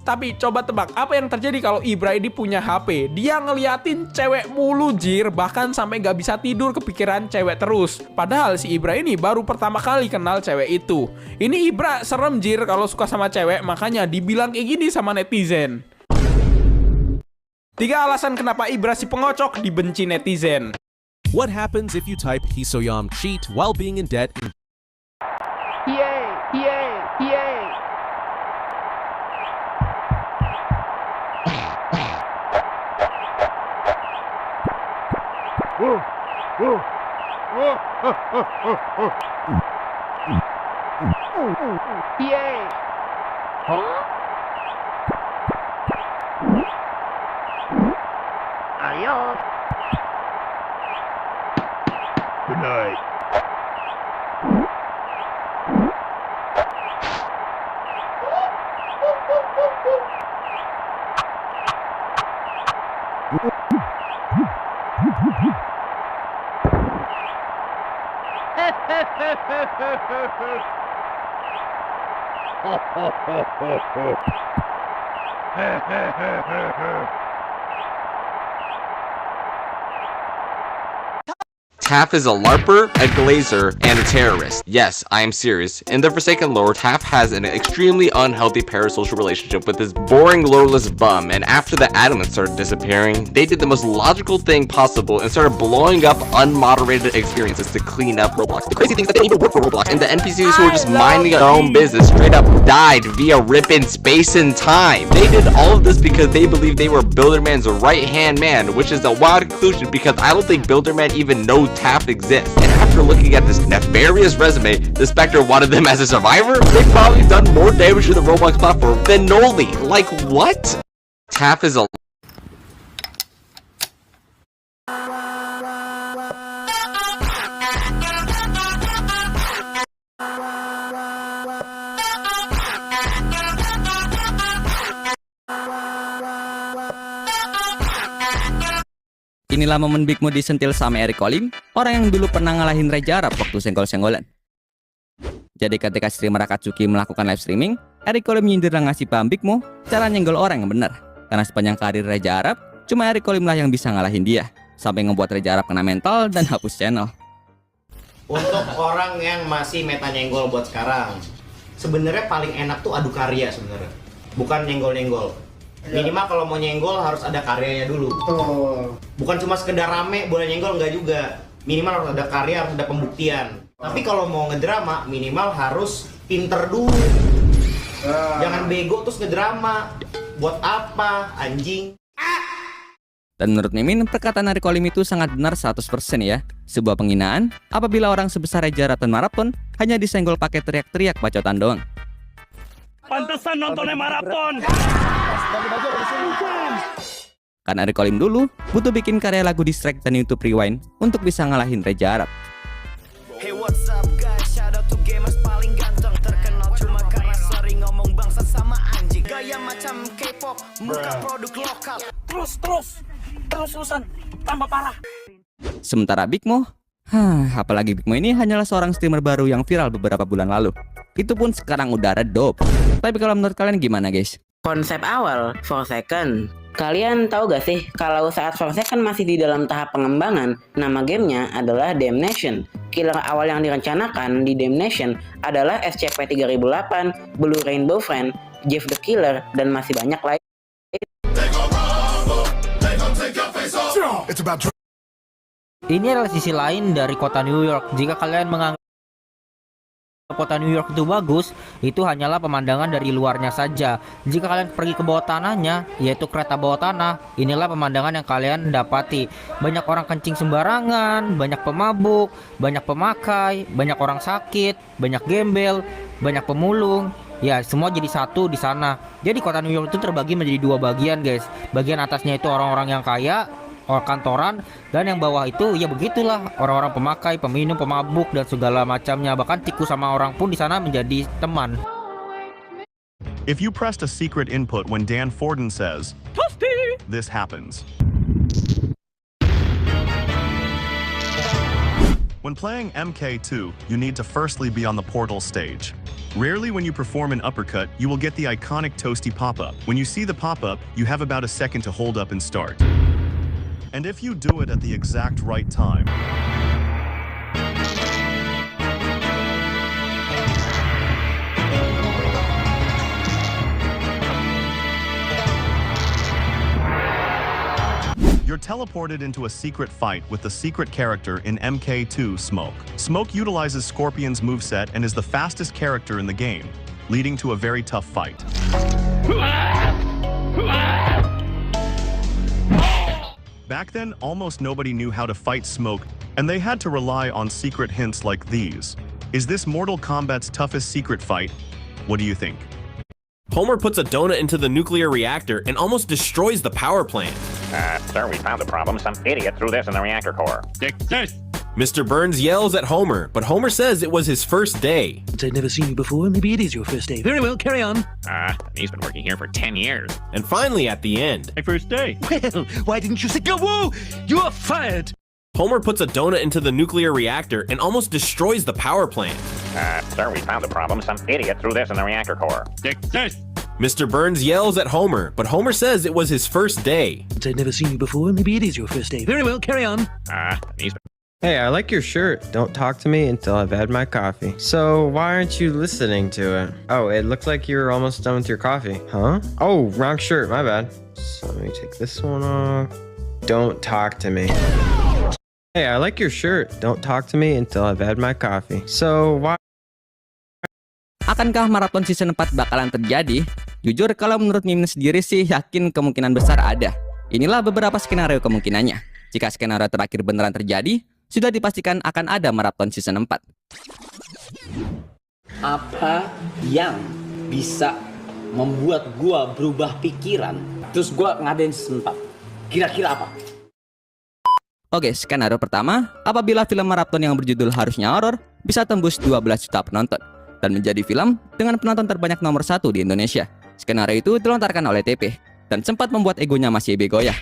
Tapi coba tebak, apa yang terjadi kalau Ibra ini punya HP? Dia ngeliatin cewek mulu jir, bahkan sampai gak bisa tidur kepikiran cewek terus. Padahal si Ibra ini baru pertama kali kenal cewek itu. Ini Ibra serem jir kalau suka sama cewek, makanya dibilang kayak gini sama netizen. 3 alasan kenapa Ibra si pengocok dibenci netizen. What happens if you type Hisoyam cheat while being in debt? Ayo. Good night. Taff is a LARPer, a glazer, and a terrorist. Yes, I am serious. In the Forsaken lore, Taff has an extremely unhealthy parasocial relationship with this boring, loreless bum, and after the Adamants started disappearing, they did the most logical thing possible and started blowing up unmoderated experiences to clean up Roblox. The crazy thing is that they didn't even work for Roblox, and the NPCs who were just minding their own business straight up died via rip in space and time. They did all of this because they believed they were Builderman's right-hand man, which is a wild conclusion because I don't think Builderman even knows Taft exists. And after looking at this nefarious resume, the Spectre wanted them as a survivor? They've probably done more damage to the Roblox platform than Noli. Like, what? Taft is a... Inilah momen Big Mo disentil sama Eric Colim, orang yang dulu pernah ngalahin Reja Arab waktu senggol-senggolan. Jadi ketika streamer Akatsuki melakukan live streaming, Eric Colim nyindir dan ngasih paham Big Mo cara nyenggol orang yang benar. Karena sepanjang karir Reja Arab, cuma Eric Colim lah yang bisa ngalahin dia, sampai ngebuat Reja Arab kena mental dan hapus channel. Untuk orang yang masih meta nyenggol buat sekarang, sebenarnya paling enak tuh adu karya sebenarnya, bukan nyenggol-nyenggol. Minimal kalau mau nyenggol harus ada karyanya dulu. Bukan cuma sekedar rame boleh nyenggol, enggak juga. Minimal harus ada karya, harus ada pembuktian. Tapi kalau mau ngedrama minimal harus pinter dulu. Jangan bego terus ngedrama. Buat apa anjing? Dan menurut Mimin, perkataan Eric Colim itu sangat benar 100% ya. Sebuah penghinaan apabila orang sebesar Reja Arab dan Marapton hanya disenggol pakai teriak-teriak bacotan doang. Pantesan nontonnya marapton. Karena Eric Colim dulu butuh bikin karya lagu distrack dan YouTube Rewind untuk bisa ngalahin Reja Arab. Hey what's up guys, shout out to gamers paling ganteng, terkenal cuma karena sering ngomong bangsa sama anjing. Gaya macam K-pop, muka produk lokal. Terus-terusan tambah parah. Sementara Big Mo, apalagi Big Mo ini hanyalah seorang streamer baru yang viral beberapa bulan lalu. Itu pun sekarang udah redup. Tapi kalau menurut kalian gimana guys? Konsep awal, 4 second. Kalian tahu gak sih, kalau saat 4 second masih di dalam tahap pengembangan, nama gamenya adalah Damnation. Killer awal yang direncanakan di Damnation adalah SCP-3008, Blue Rainbow Friend, Jeff the Killer, dan masih banyak lain. Ini adalah sisi lain dari kota New York. Jika kalian menganggap kota New York itu bagus, itu hanyalah pemandangan dari luarnya saja. Jika kalian pergi ke bawah tanahnya, yaitu kereta bawah tanah, inilah pemandangan yang kalian dapati. Banyak orang kencing sembarangan, banyak pemabuk, banyak pemakai, banyak orang sakit, banyak gembel, banyak pemulung. Ya, semua jadi satu di sana. Jadi kota New York itu terbagi menjadi 2 bagian, guys. Bagian atasnya itu orang-orang yang kaya, orang kantoran, dan yang bawah itu ya begitulah, orang-orang pemakai, peminum, pemabuk, dan segala macamnya. Bahkan tikus sama orang pun di sana menjadi teman. If you pressed a secret input when Dan Forden says, "Toasty," this happens. When playing MK2, you need to firstly be on the portal stage. Rarely when you perform an uppercut, you will get the iconic Toasty pop-up. When you see the pop-up, you have about a second to hold up and start. And if you do it at the exact right time, you're teleported into a secret fight with the secret character in MK2, Smoke. Smoke utilizes Scorpion's moveset and is the fastest character in the game, leading to a very tough fight. Back then, almost nobody knew how to fight Smoke, and they had to rely on secret hints like these. Is this Mortal Kombat's toughest secret fight? What do you think? Homer puts a donut into the nuclear reactor and almost destroys the power plant. Sir, we found the problem. Some idiot threw this in the reactor core. Mr. Burns yells at Homer, but Homer says it was his first day. I've never seen you before. Maybe it is your first day. Very well, carry on. He's been working here for 10 years. And finally, at the end, My first day. Well, why didn't you say go? Whoa! You're fired! Homer puts a donut into the nuclear reactor and almost destroys the power plant. Sir, we found the problem. Some idiot threw this in the reactor core. Mr. Burns yells at Homer, but Homer says it was his first day. I've never seen you before. Maybe it is your first day. Very well, carry on. He's been Hey, I like your shirt. Don't talk to me until I've had my coffee. So, why aren't you listening to it? Oh, it looks like you're almost done with your coffee. Huh? Oh, wrong shirt. My bad. So, let me take this one off. Don't talk to me. Hey, I like your shirt. Don't talk to me until I've had my coffee. So, why... Akankah maraton season 4 bakalan terjadi? Jujur, kalau menurut Mimin sendiri sih yakin kemungkinan besar ada. Inilah beberapa skenario kemungkinannya. Jika skenario terakhir beneran terjadi, sudah dipastikan akan ada maraton season 4. Apa yang bisa membuat gua berubah pikiran terus gua ngadain season 4? Kira-kira apa? Oke, skenario pertama, apabila film maraton yang berjudul Harusnya Horor bisa tembus 12 juta penonton dan menjadi film dengan penonton terbanyak nomor 1 di Indonesia. Skenario itu dilontarkan oleh TP dan sempat membuat egonya Mas YB goyah.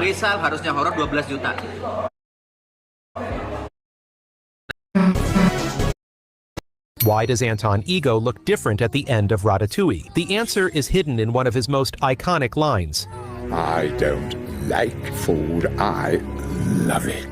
Misal Harusnya Horor 12 juta. Why does Anton Ego look different at the end of Ratatouille? The answer is hidden in one of his most iconic lines. I don't like food, I love it.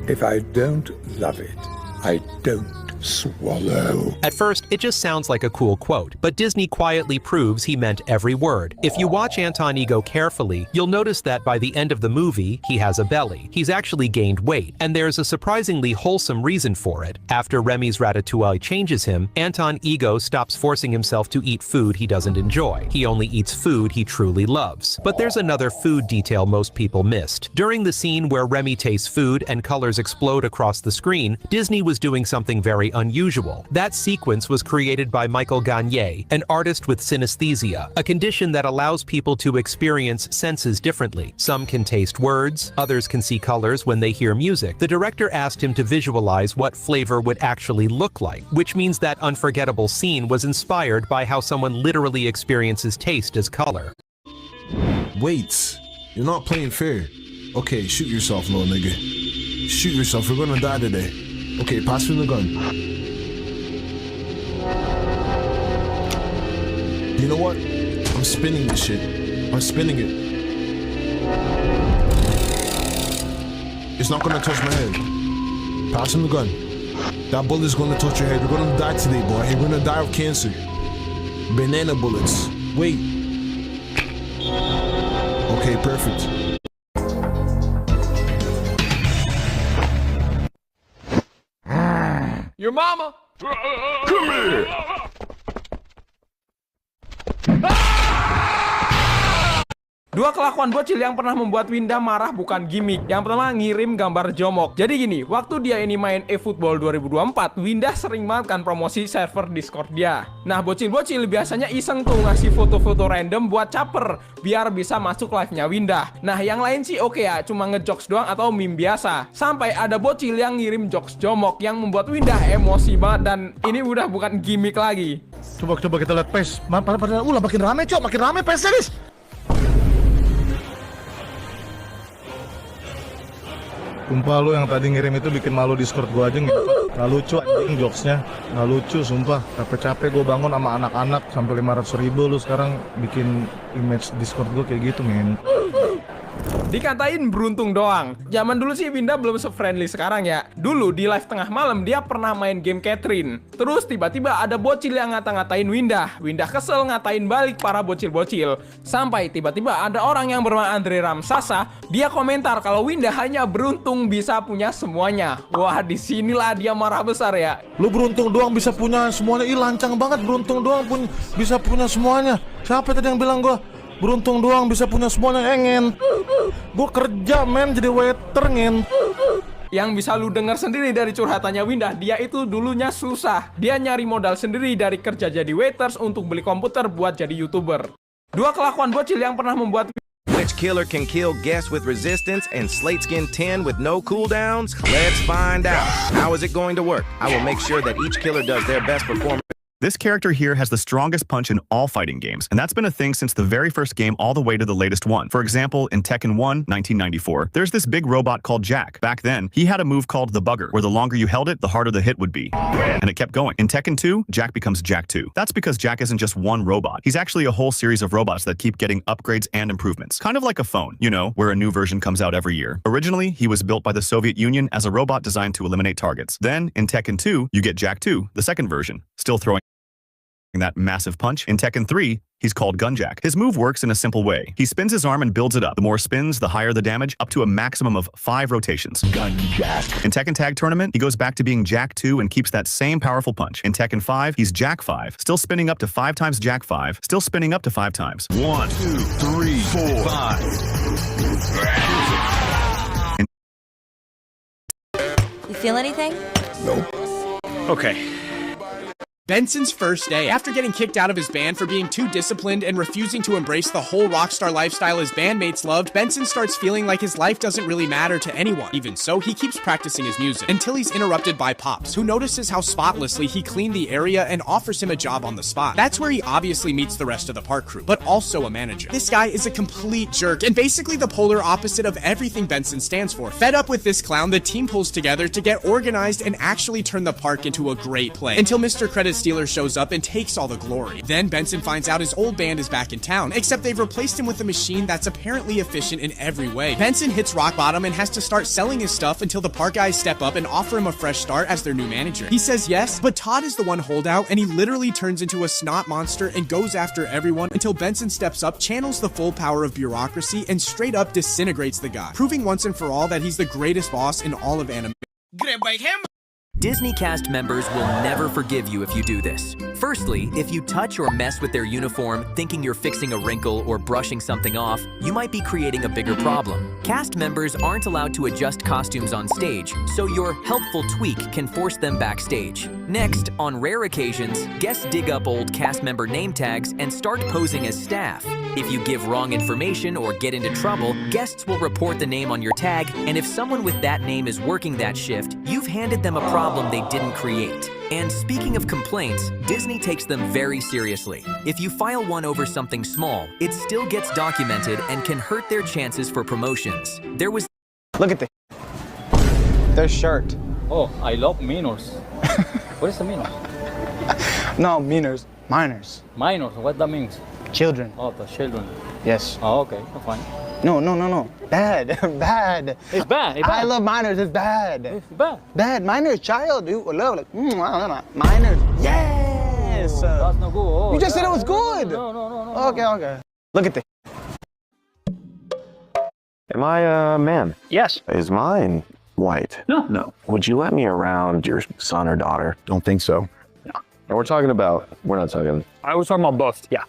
If I don't love it, I don't swallow. At first, it just sounds like a cool quote, but Disney quietly proves he meant every word. If you watch Anton Ego carefully, you'll notice that by the end of the movie, he has a belly. He's actually gained weight, and there's a surprisingly wholesome reason for it. After Remy's Ratatouille changes him, Anton Ego stops forcing himself to eat food he doesn't enjoy. He only eats food he truly loves. But there's another food detail most people missed. During the scene where Remy tastes food and colors explode across the screen, Disney was doing something very unusual. That sequence was created by Michael Gagne, an artist with synesthesia, a condition that allows people to experience senses differently. Some can taste words, others can see colors when they hear music. The director asked him to visualize what flavor would actually look like, which means that unforgettable scene was inspired by how someone literally experiences taste as color. Wait, you're not playing fair. Okay, shoot yourself, little nigga. Shoot yourself, we're gonna die today. Okay, pass me the gun. You know what? I'm spinning this shit. I'm spinning it. It's not gonna touch my head. Pass him the gun. That bullet's gonna touch your head. You're gonna die today, boy. You're gonna die of cancer. Banana bullets. Wait. Okay, perfect. Your mama. Come here. Dua kelakuan bocil yang pernah membuat Winda marah bukan gimmick. Yang pertama, ngirim gambar jomok. Jadi gini, waktu dia ini main eFootball 2024, Winda sering banget kan promosi server Discord dia. Nah, bocil-bocil biasanya iseng tuh ngasih foto-foto random buat caper, biar bisa masuk live-nya Winda. Nah, yang lain sih oke ya, cuma ngejokes doang atau meme biasa. Sampai ada bocil yang ngirim jokes jomok yang membuat Winda emosi banget, dan ini udah bukan gimmick lagi. Coba kita lihat PES. Padahal makin rame, Cok. Makin rame PES guys. Sumpah lu yang tadi ngirim itu bikin malu Discord gua aja. Nggak lucu anjing jokesnya. Nggak lucu sumpah. Capek-capek gua bangun sama anak-anak sampai 500.000 lu sekarang bikin image Discord gua kayak gitu, men. Dikatain beruntung doang. Zaman dulu sih Winda belum se-friendly sekarang ya. Dulu di live tengah malam dia pernah main game Catherine. Terus tiba-tiba ada bocil yang ngata-ngatain Winda. Winda kesel ngatain balik para bocil-bocil. Sampai tiba-tiba ada orang yang bernama Andre Ramsasa. Dia komentar kalau Winda hanya beruntung bisa punya semuanya. Wah, disinilah dia marah besar ya. Lu beruntung doang bisa punya semuanya. Ih, lancang banget beruntung doang bisa punya semuanya. Siapa tadi yang bilang gua beruntung doang bisa punya semuanya, engen. Gue kerja men jadi waiter, ngen. Yang bisa lu dengar sendiri dari curhatannya Winda, dia itu dulunya susah. Dia nyari modal sendiri dari kerja jadi waiters untuk beli komputer buat jadi YouTuber. Dua kelakuan bocil yang pernah membuat Which killer can kill guests with resistance and slate skin 10 with no cooldowns? Let's find out. How is it going to work? I will make sure that each killer does their best performance. This character here has the strongest punch in all fighting games, and that's been a thing since the very first game all the way to the latest one. For example, in Tekken 1, 1994, there's this big robot called Jack. Back then, he had a move called the Bugger, where the longer you held it, the harder the hit would be. And it kept going. In Tekken 2, Jack becomes Jack 2. That's because Jack isn't just one robot. He's actually a whole series of robots that keep getting upgrades and improvements. Kind of like a phone, you know, where a new version comes out every year. Originally, he was built by the Soviet Union as a robot designed to eliminate targets. Then, in Tekken 2, you get Jack 2, the second version, still throwing that massive punch. In Tekken 3, he's called Gunjack. His move works in a simple way. He spins his arm and builds it up. The more spins, the higher the damage, up to a maximum of 5 rotations. Gunjack. In Tekken Tag Tournament, he goes back to being Jack 2 and keeps that same powerful punch. In Tekken 5, he's Jack 5, still spinning up to 5 times Jack 5, still spinning up to 5 times. 1, 2, 3, 4, 5. You feel anything? Nope. Okay. Benson's first day. After getting kicked out of his band for being too disciplined and refusing to embrace the whole rockstar lifestyle his bandmates loved, Benson starts feeling like his life doesn't really matter to anyone. Even so, he keeps practicing his music until he's interrupted by Pops, who notices how spotlessly he cleaned the area and offers him a job on the spot. That's where he obviously meets the rest of the park crew, but also a manager. This guy is a complete jerk and basically the polar opposite of everything Benson stands for. Fed up with this clown, the team pulls together to get organized and actually turn the park into a great place. Until Mr. Credit Stealer shows up and takes all the glory. Then Benson finds out his old band is back in town, except they've replaced him with a machine that's apparently efficient in every way. Benson hits rock bottom and has to start selling his stuff until the park guys step up and offer him a fresh start as their new manager. He says yes, but Todd is the one holdout and he literally turns into a snot monster and goes after everyone until Benson steps up, channels the full power of bureaucracy, and straight up disintegrates the guy, proving once and for all that he's the greatest boss in all of anime. Disney cast members will never forgive you if you do this. Firstly, if you touch or mess with their uniform thinking you're fixing a wrinkle or brushing something off, you might be creating a bigger problem. Cast members aren't allowed to adjust costumes on stage, so your helpful tweak can force them backstage. Next, on rare occasions, guests dig up old cast member name tags and start posing as staff. If you give wrong information or get into trouble, guests will report the name on your tag, and if someone with that name is working that shift, you've handed them a problem they didn't create. And speaking of complaints, Disney takes them very seriously. If you file one over something small, it still gets documented and can hurt their chances for promotions. There was... Look at their shirt. Oh, I love minors. What is the minors? No, minors. Minors. Minors, what that means? Children. Oh, the children. Yes. Oh, okay. Fine. No. Bad. Bad. It's bad. It's I bad. love minors. It's bad. It's bad. Bad. Minors, child. You love like minors. Yes. That's not good. Oh, You just said it yeah. was good. No. Okay. Look at this. Am I a man? Yes. Is mine white? No. Would you let me around your son or daughter? Don't think so. And we're not talking. I was talking about both. Yeah.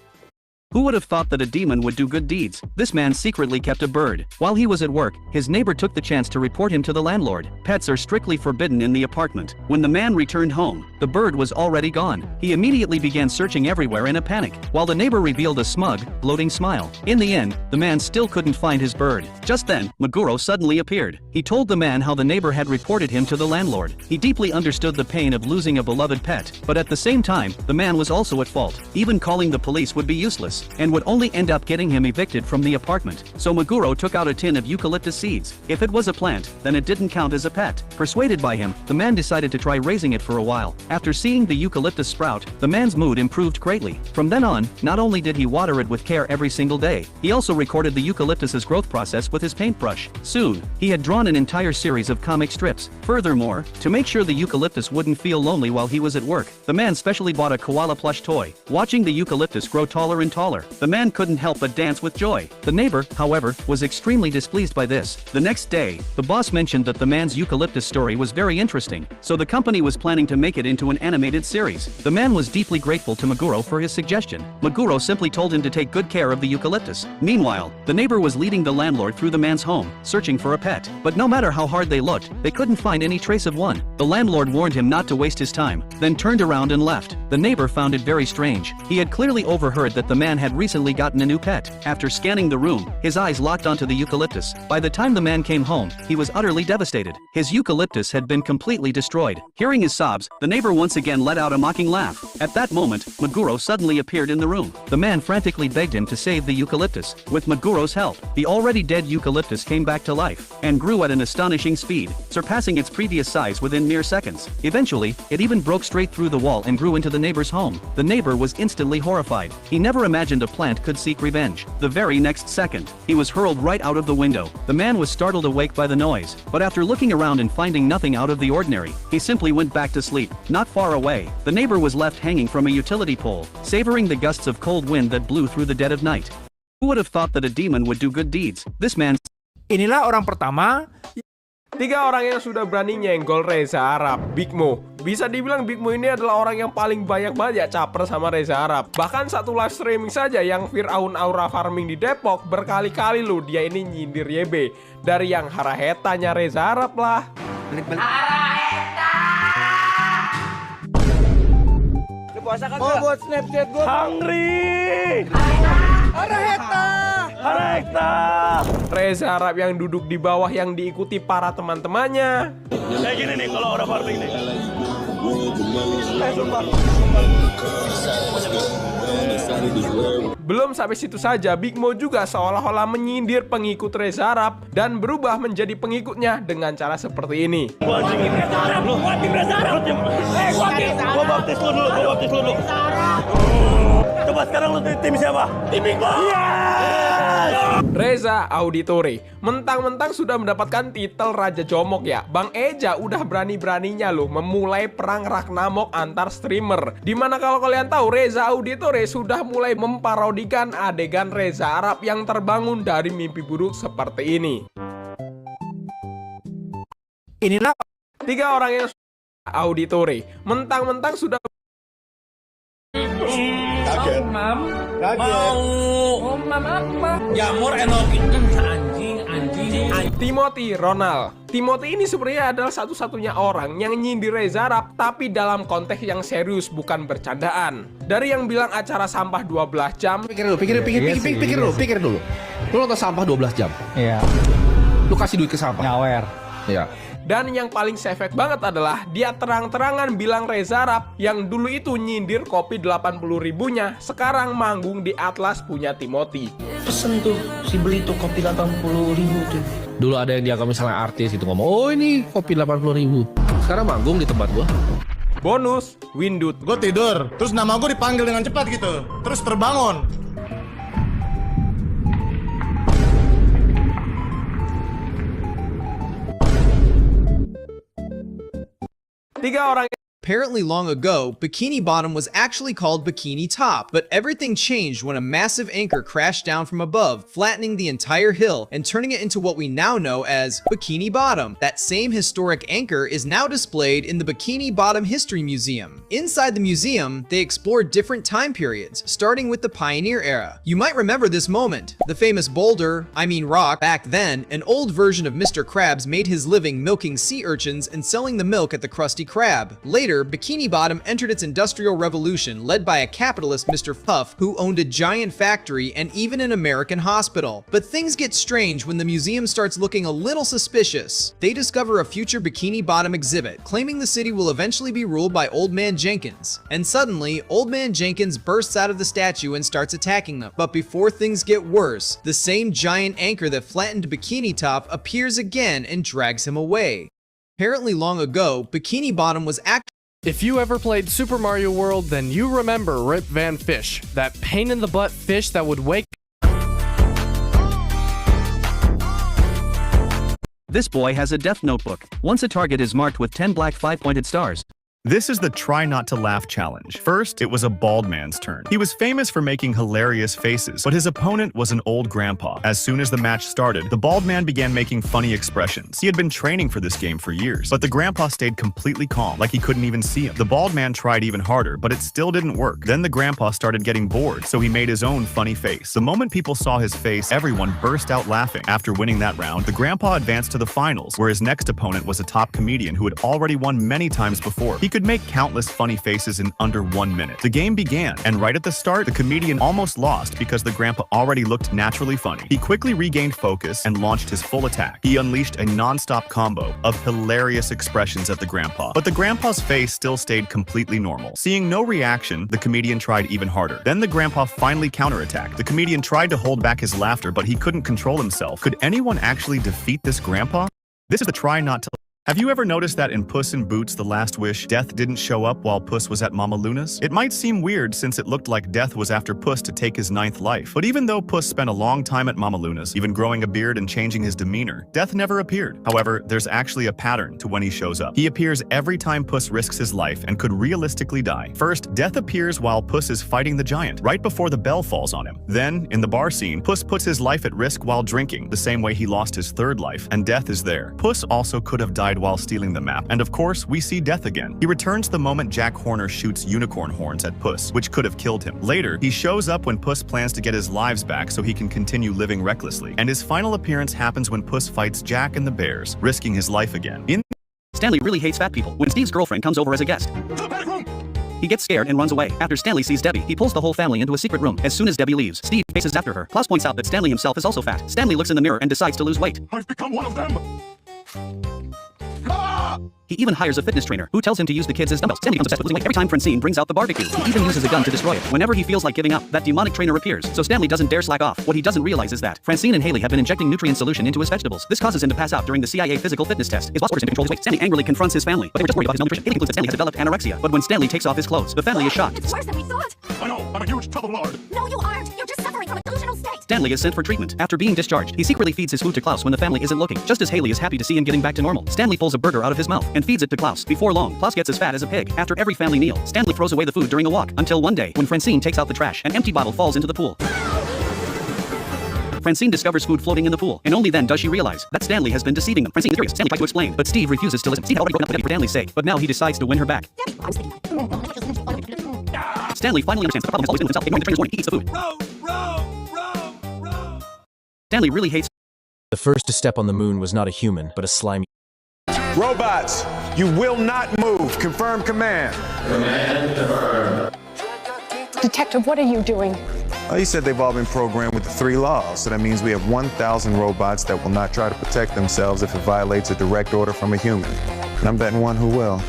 Who would have thought that a demon would do good deeds? This man secretly kept a bird. While he was at work, his neighbor took the chance to report him to the landlord. Pets are strictly forbidden in the apartment. When the man returned home, the bird was already gone. He immediately began searching everywhere in a panic, while the neighbor revealed a smug, gloating smile. In the end, the man still couldn't find his bird. Just then, Meguro suddenly appeared. He told the man how the neighbor had reported him to the landlord. He deeply understood the pain of losing a beloved pet, but at the same time, the man was also at fault. Even calling the police would be useless, and would only end up getting him evicted from the apartment. So Meguro took out a tin of eucalyptus seeds. If it was a plant, then it didn't count as a pet. Persuaded by him, the man decided to try raising it for a while. After seeing the eucalyptus sprout, the man's mood improved greatly. From then on, not only did he water it with care every single day, he also recorded the eucalyptus's growth process with his paintbrush. Soon, he had drawn an entire series of comic strips. Furthermore, to make sure the eucalyptus wouldn't feel lonely while he was at work, the man specially bought a koala plush toy. Watching the eucalyptus grow taller and taller, the man couldn't help but dance with joy. The neighbor, however, was extremely displeased by this. The next day, the boss mentioned that the man's eucalyptus story was very interesting, so the company was planning to make it into an animated series. The man was deeply grateful to Meguro for his suggestion. Meguro simply told him to take good care of the eucalyptus. Meanwhile, the neighbor was leading the landlord through the man's home, searching for a pet. But no matter how hard they looked, they couldn't find any trace of one. The landlord warned him not to waste his time, then turned around and left. The neighbor found it very strange. He had clearly overheard that the man had recently gotten a new pet. After scanning the room, his eyes locked onto the eucalyptus. By the time the man came home, he was utterly devastated. His eucalyptus had been completely destroyed. Hearing his sobs, the neighbor once again let out a mocking laugh. At that moment, Meguro suddenly appeared in the room. The man frantically begged him to save the eucalyptus. With Meguro's help, the already dead eucalyptus came back to life and grew at an astonishing speed, surpassing its previous size within mere seconds. Eventually, it even broke straight through the wall and grew into the neighbor's home. The neighbor was instantly horrified. He never imagined a plant could seek revenge. The very next second, he was hurled right out of the window. The man was startled awake by the noise, but after looking around and finding nothing out of the ordinary, he simply went back to sleep. Not far away, the neighbor was left hanging from a utility pole, savoring the gusts of cold wind that blew through the dead of night. Who would have thought that a demon would do good deeds? This man. Inilah orang pertama. 3 orang yang sudah berani nyenggol Reza Arab, Big Mo. Bisa dibilang Big Mo ini adalah orang yang paling banyak banget ya caper sama Reza Arab. Bahkan satu live streaming saja yang Fir'aun Aura Farming di Depok, berkali-kali loh dia ini nyindir YB. Dari yang harahetanya Reza Arab lah. Puasa kan mau buat Snapchat gue hungry. Haraheta. Reza Arab yang duduk di bawah yang diikuti para teman-temannya. Kayak gini nih kalau orang farming nih. Belum sampai situ saja, Big Mo juga seolah-olah menyindir pengikut Reza Arab dan berubah menjadi pengikutnya dengan cara seperti ini. Gua baptis lu dulu. Coba sekarang lu tim siapa? Tim Big Mo. Reza Auditore, mentang-mentang sudah mendapatkan titel Raja Jomok ya, Bang Eja udah berani-beraninya loh memulai perang Ragnamok antar streamer. Dimana kalau kalian tahu, Reza Auditore sudah mulai memparodikan adegan Reza Arab yang terbangun dari mimpi buruk seperti ini. Inilah 3 orang yang Auditore, mentang-mentang sudah Kaget. Mau apa? Jamur enokin anjing. Timothy Ronald. Timothy ini sebenarnya adalah satu-satunya orang yang nyindir Reza Arab, tapi dalam konteks yang serius, bukan bercandaan. Dari yang bilang acara sampah 12 jam. Pikir dulu. Lu nonton sampah 12 jam. Iya. Lu kasih duit ke sampah. Nyawer. Iya. Dan yang paling sefek banget adalah dia terang-terangan bilang Reza Arab yang dulu itu nyindir kopi 80.000-nya, sekarang manggung di Atlas punya Timothy. Pesen tuh, si beli tuh kopi 80.000 tuh. Dulu ada yang dia kalau misalnya artis itu ngomong, oh ini kopi 80.000. Sekarang manggung di tempat gua. Bonus, Windut. Gue tidur, terus nama gue dipanggil dengan cepat gitu, terus terbangun. Tiga orang. Apparently long ago, Bikini Bottom was actually called Bikini Top, but everything changed when a massive anchor crashed down from above, flattening the entire hill and turning it into what we now know as Bikini Bottom. That same historic anchor is now displayed in the Bikini Bottom History Museum. Inside the museum, they explored different time periods, starting with the Pioneer Era. You might remember this moment. The famous boulder, rock, back then, an old version of Mr. Krabs made his living milking sea urchins and selling the milk at the Krusty Krab. Later, Bikini Bottom entered its industrial revolution led by a capitalist Mr. Puff who owned a giant factory and even an American hospital. But things get strange when the museum starts looking a little suspicious. They discover a future Bikini Bottom exhibit, claiming the city will eventually be ruled by Old Man Jenkins. And suddenly, Old Man Jenkins bursts out of the statue and starts attacking them. But before things get worse, the same giant anchor that flattened Bikini Top appears again and drags him away. Apparently long ago, Bikini Bottom was actually... If you ever played Super Mario World, then you remember Rip Van Fish, that pain-in-the-butt fish that would wake... This boy has a death notebook. Once a target is marked with 10 black 5-pointed stars. This is the Try Not to Laugh challenge. First, it was a bald man's turn. He was famous for making hilarious faces, but his opponent was an old grandpa. As soon as the match started, the bald man began making funny expressions. He had been training for this game for years, but the grandpa stayed completely calm, like he couldn't even see him. The bald man tried even harder, but it still didn't work. Then the grandpa started getting bored, so he made his own funny face. The moment people saw his face, everyone burst out laughing. After winning that round, the grandpa advanced to the finals, where his next opponent was a top comedian who had already won many times before. He could make countless funny faces in under 1 minute. The game began, and right at the start, the comedian almost lost because the grandpa already looked naturally funny. He quickly regained focus and launched his full attack. He unleashed a non-stop combo of hilarious expressions at the grandpa, but the grandpa's face still stayed completely normal. Seeing no reaction, the comedian tried even harder. Then the grandpa finally counterattacked. The comedian tried to hold back his laughter, but he couldn't control himself. Could anyone actually defeat this grandpa? This is the Try Not to... Have you ever noticed that in Puss in Boots: The Last Wish, Death didn't show up while Puss was at Mama Luna's? It might seem weird since it looked like Death was after Puss to take his 9th life. But even though Puss spent a long time at Mama Luna's, even growing a beard and changing his demeanor, Death never appeared. However, there's actually a pattern to when he shows up. He appears every time Puss risks his life and could realistically die. First, Death appears while Puss is fighting the giant, right before the bell falls on him. Then, in the bar scene, Puss puts his life at risk while drinking, the same way he lost his 3rd life, and Death is there. Puss also could have died while stealing the map. And of course, we see Death again. He returns the moment Jack Horner shoots unicorn horns at Puss, which could have killed him. Later, he shows up when Puss plans to get his lives back so he can continue living recklessly. And his final appearance happens when Puss fights Jack and the bears, risking his life again. Stanley really hates fat people. When Steve's girlfriend comes over as a guest, he gets scared and runs away. After Stanley sees Debbie, he pulls the whole family into a secret room. As soon as Debbie leaves, Steve chases after her. Klaus points out that Stanley himself is also fat. Stanley looks in the mirror and decides to lose weight. I've become one of them. He even hires a fitness trainer, who tells him to use the kids as dumbbells. Stanley becomes obsessed with losing weight. Every time Francine brings out the barbecue, he even uses a gun to destroy it. Whenever he feels like giving up, that demonic trainer appears, so Stanley doesn't dare slack off. What he doesn't realize is that Francine and Haley have been injecting nutrient solution into his vegetables. This causes him to pass out during the CIA physical fitness test. His boss orders him to control his weight. Stanley angrily confronts his family, but they were just worried about his malnutrition. Haley concludes that Stanley has developed anorexia, but when Stanley takes off his clothes, the family is shocked. It's worse than we thought. I know, I'm a huge trouble lord. No, you aren't. You're just suffering from a delusional state. Stanley is sent for treatment. After being discharged, he secretly feeds his food to Klaus when the family isn't looking. Just as Haley is happy to see him getting back to normal, Stanley pulls a burger out of his mouth and feeds it to Klaus. Before long, Klaus gets as fat as a pig. After every family meal, Stanley throws away the food during a walk, until one day, when Francine takes out the trash, an empty bottle falls into the pool. Francine discovers food floating in the pool, and only then does she realize that Stanley has been deceiving them. Francine is furious. Stanley tries to explain, but Steve refuses to listen. Steve had already broken up with Debbie for Stanley's sake, but now he decides to win her back. Stanley finally understands the problem has always been with himself. Ignoring the trainer's warning, he eats the food. Stanley really hates... The first to step on the moon was not a human, but a slimy... Robots, you will not move. Confirm command. Command confirmed. Detective, what are you doing? Oh, you said they've all been programmed with the 3 laws, so that means we have 1,000 robots that will not try to protect themselves if it violates a direct order from a human. And I'm betting one who will.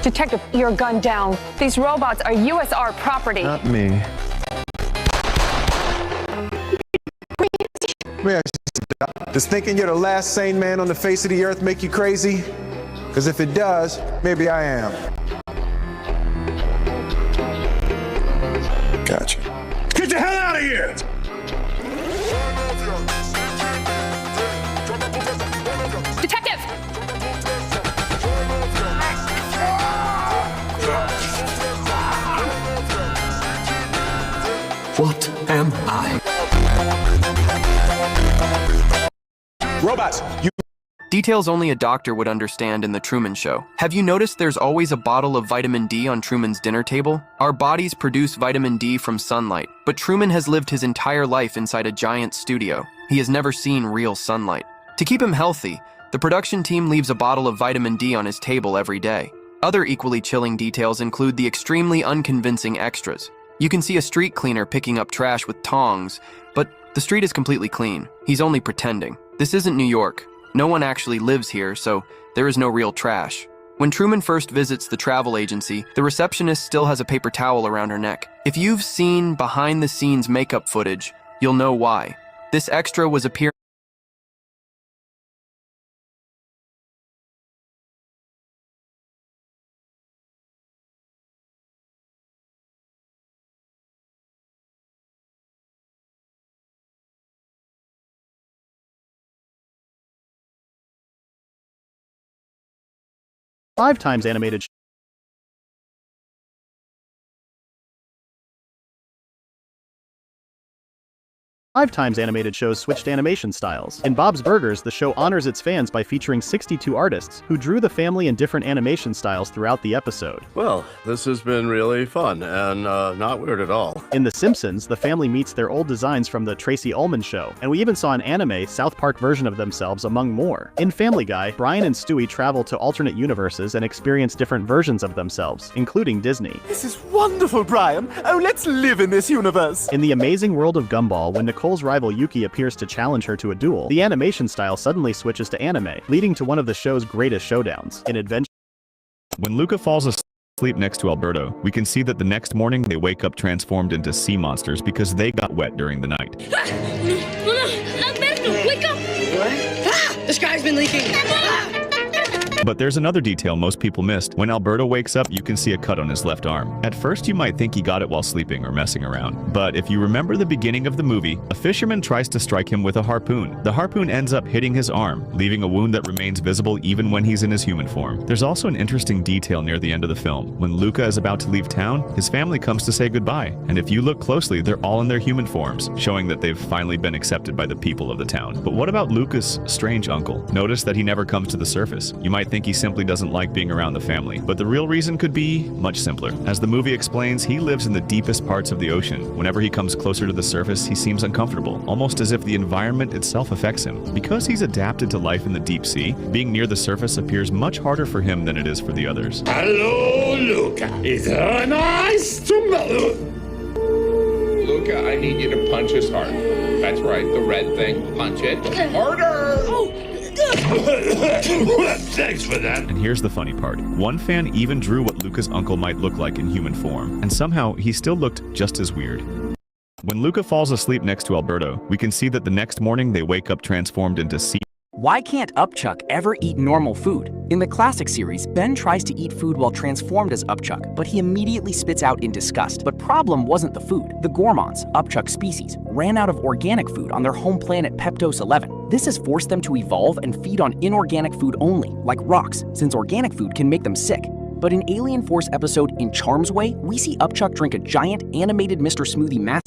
Detective, you're gunned down. These robots are USR property. Not me. Does thinking you're the last sane man on the face of the earth make you crazy? Because if it does, maybe I am. Gotcha. Get the hell out of here! Detective! Robots, you... Details only a doctor would understand in The Truman Show. Have you noticed there's always a bottle of vitamin D on Truman's dinner table? Our bodies produce vitamin D from sunlight, but Truman has lived his entire life inside a giant studio. He has never seen real sunlight. To keep him healthy, the production team leaves a bottle of vitamin D on his table every day. Other equally chilling details include the extremely unconvincing extras. You can see a street cleaner picking up trash with tongs, but the street is completely clean. He's only pretending. This isn't New York. No one actually lives here, so there is no real trash. When Truman first visits the travel agency, the receptionist still has a paper towel around her neck. If you've seen behind-the-scenes makeup footage, you'll know why. This extra was appearing 5 times animated 5 times animated shows switched animation styles. In Bob's Burgers, the show honors its fans by featuring 62 artists who drew the family in different animation styles throughout the episode. Well, this has been really fun and not weird at all. In The Simpsons, the family meets their old designs from the Tracy Ullman Show, and we even saw an anime South Park version of themselves among more. In Family Guy, Brian and Stewie travel to alternate universes and experience different versions of themselves, including Disney. This is wonderful, Brian. Oh, let's live in this universe. In The Amazing World of Gumball, when Nicole's rival Yuki appears to challenge her to a duel, the animation style suddenly switches to anime, leading to one of the show's greatest showdowns. In Adventure. When Luca falls asleep next to Alberto, we can see that the next morning they wake up transformed into sea monsters because they got wet during the night. Alberto, wake up! The sky's been leaking. But there's another detail most people missed. When Alberto wakes up, you can see a cut on his left arm. At first, you might think he got it while sleeping or messing around. But if you remember the beginning of the movie, a fisherman tries to strike him with a harpoon. The harpoon ends up hitting his arm, leaving a wound that remains visible even when he's in his human form. There's also an interesting detail near the end of the film. When Luca is about to leave town, his family comes to say goodbye. And if you look closely, they're all in their human forms, showing that they've finally been accepted by the people of the town. But what about Luca's strange uncle? Notice that he never comes to the surface. You might think he simply doesn't like being around the family, but the real reason could be much simpler. As the movie explains, he lives in the deepest parts of the ocean. Whenever he comes closer to the surface, he seems uncomfortable, almost as if the environment itself affects him. Because he's adapted to life in the deep sea, being near the surface appears much harder for him than it is for the others. Hello, Luca. It's nice to meet you. Luca, I need you to punch his heart. That's right, the red thing. Punch it. Harder! Thanks for that. And here's the funny part. One fan even drew what Luca's uncle might look like in human form, and somehow he still looked just as weird. When Luca falls asleep next to Alberto, we can see that the next morning they wake up transformed into sea. Why can't Upchuck ever eat normal food? In the classic series, Ben tries to eat food while transformed as Upchuck, but he immediately spits out in disgust. But problem wasn't the food. The Gormons, Upchuck's species, ran out of organic food on their home planet Peptos 11. This has forced them to evolve and feed on inorganic food only, like rocks, since organic food can make them sick. But in Alien Force episode In Charm's Way, we see Upchuck drink a giant animated Mr. Smoothie mask.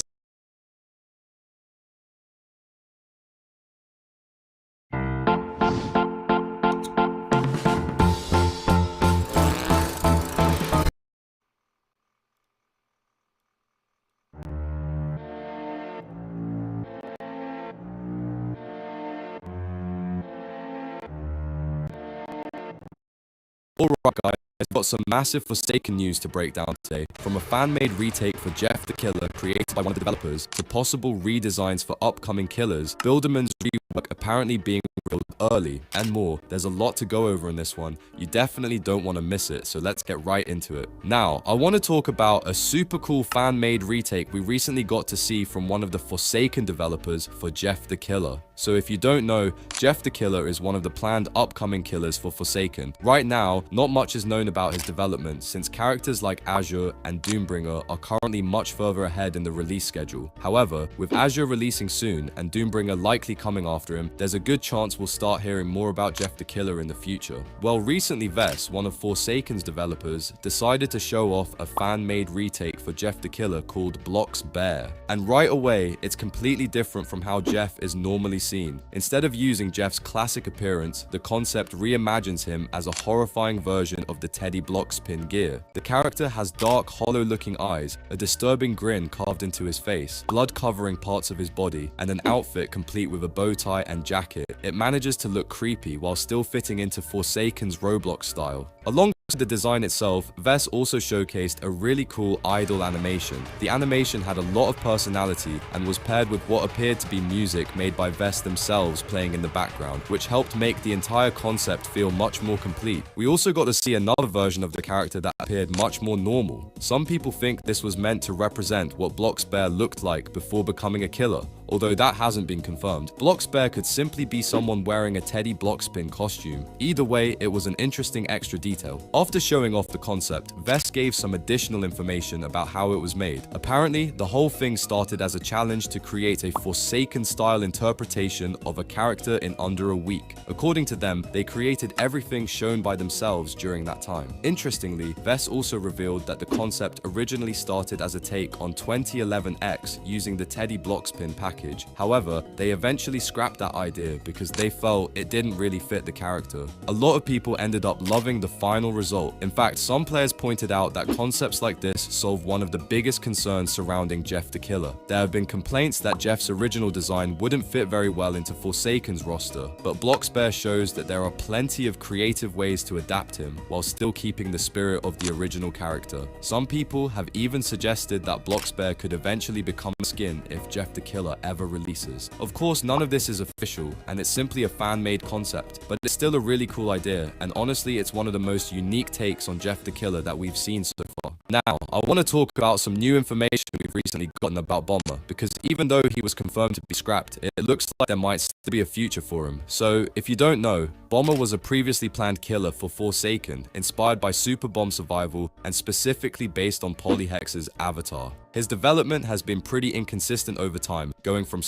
Alright guys, I've got some massive Forsaken news to break down today. From a fan-made retake for Jeff the Killer created by one of the developers, to possible redesigns for upcoming killers, Builderman's rework apparently being revealed early, and more. There's a lot to go over in this one. You definitely don't want to miss it, so let's get right into it. Now, I want to talk about a super cool fan-made retake we recently got to see from one of the Forsaken developers for Jeff the Killer. So if you don't know, Jeff the Killer is one of the planned upcoming killers for Forsaken. Right now, not much is known about his development since characters like Azure and Doombringer are currently much further ahead in the release schedule. However, with Azure releasing soon and Doombringer likely coming after him, there's a good chance we'll start hearing more about Jeff the Killer in the future. Well, recently Vess, one of Forsaken's developers, decided to show off a fan-made retake for Jeff the Killer called Blox Bear. And right away, it's completely different from how Jeff is normally seen. Instead of using Jeff's classic appearance, the concept reimagines him as a horrifying version of the Teddy Blockspin gear. The character has dark, hollow-looking eyes, a disturbing grin carved into his face, blood covering parts of his body, and an outfit complete with a bow tie and jacket. It manages to look creepy while still fitting into Forsaken's Roblox style. Alongside the design itself, Vess also showcased a really cool idle animation. The animation had a lot of personality and was paired with what appeared to be music made by Vess themselves playing in the background, which helped make the entire concept feel much more complete. We also got to see another version of the character that appeared much more normal. Some people think this was meant to represent what Bloxbear looked like before becoming a killer, although that hasn't been confirmed. Bloxbear could simply be someone wearing a Teddy Blockspin costume. Either way, it was an interesting extra detail. After showing off the concept, Vess gave some additional information about how it was made. Apparently, the whole thing started as a challenge to create a Forsaken-style interpretation of a character in under a week. According to them, they created everything shown by themselves during that time. Interestingly, Vess also revealed that the concept originally started as a take on 2011X using the Teddy Blockspin package. However, they eventually scrapped that idea because they felt it didn't really fit the character. A lot of people ended up loving the final result. In fact, some players pointed out that concepts like this solve one of the biggest concerns surrounding Jeff the Killer. There have been complaints that Jeff's original design wouldn't fit very well into Forsaken's roster, but Bloxbear shows that there are plenty of creative ways to adapt him while still keeping the spirit of the original character. Some people have even suggested that Bloxbear could eventually become a skin if Jeff the Killer ever releases. Of course, none of this is official, and it's simply a fan-made concept, but it's still a really cool idea, and honestly, it's one of the most unique takes on Jeff the Killer that we've seen so far. Now, I want to talk about some new information we've recently gotten about Bomber, because even though he was confirmed to be scrapped, it looks like there might still be a future for him. So, if you don't know, Bomber was a previously planned killer for Forsaken, inspired by Super Bomb Survival and specifically based on Polyhex's Avatar. His development has been pretty inconsistent over time, going from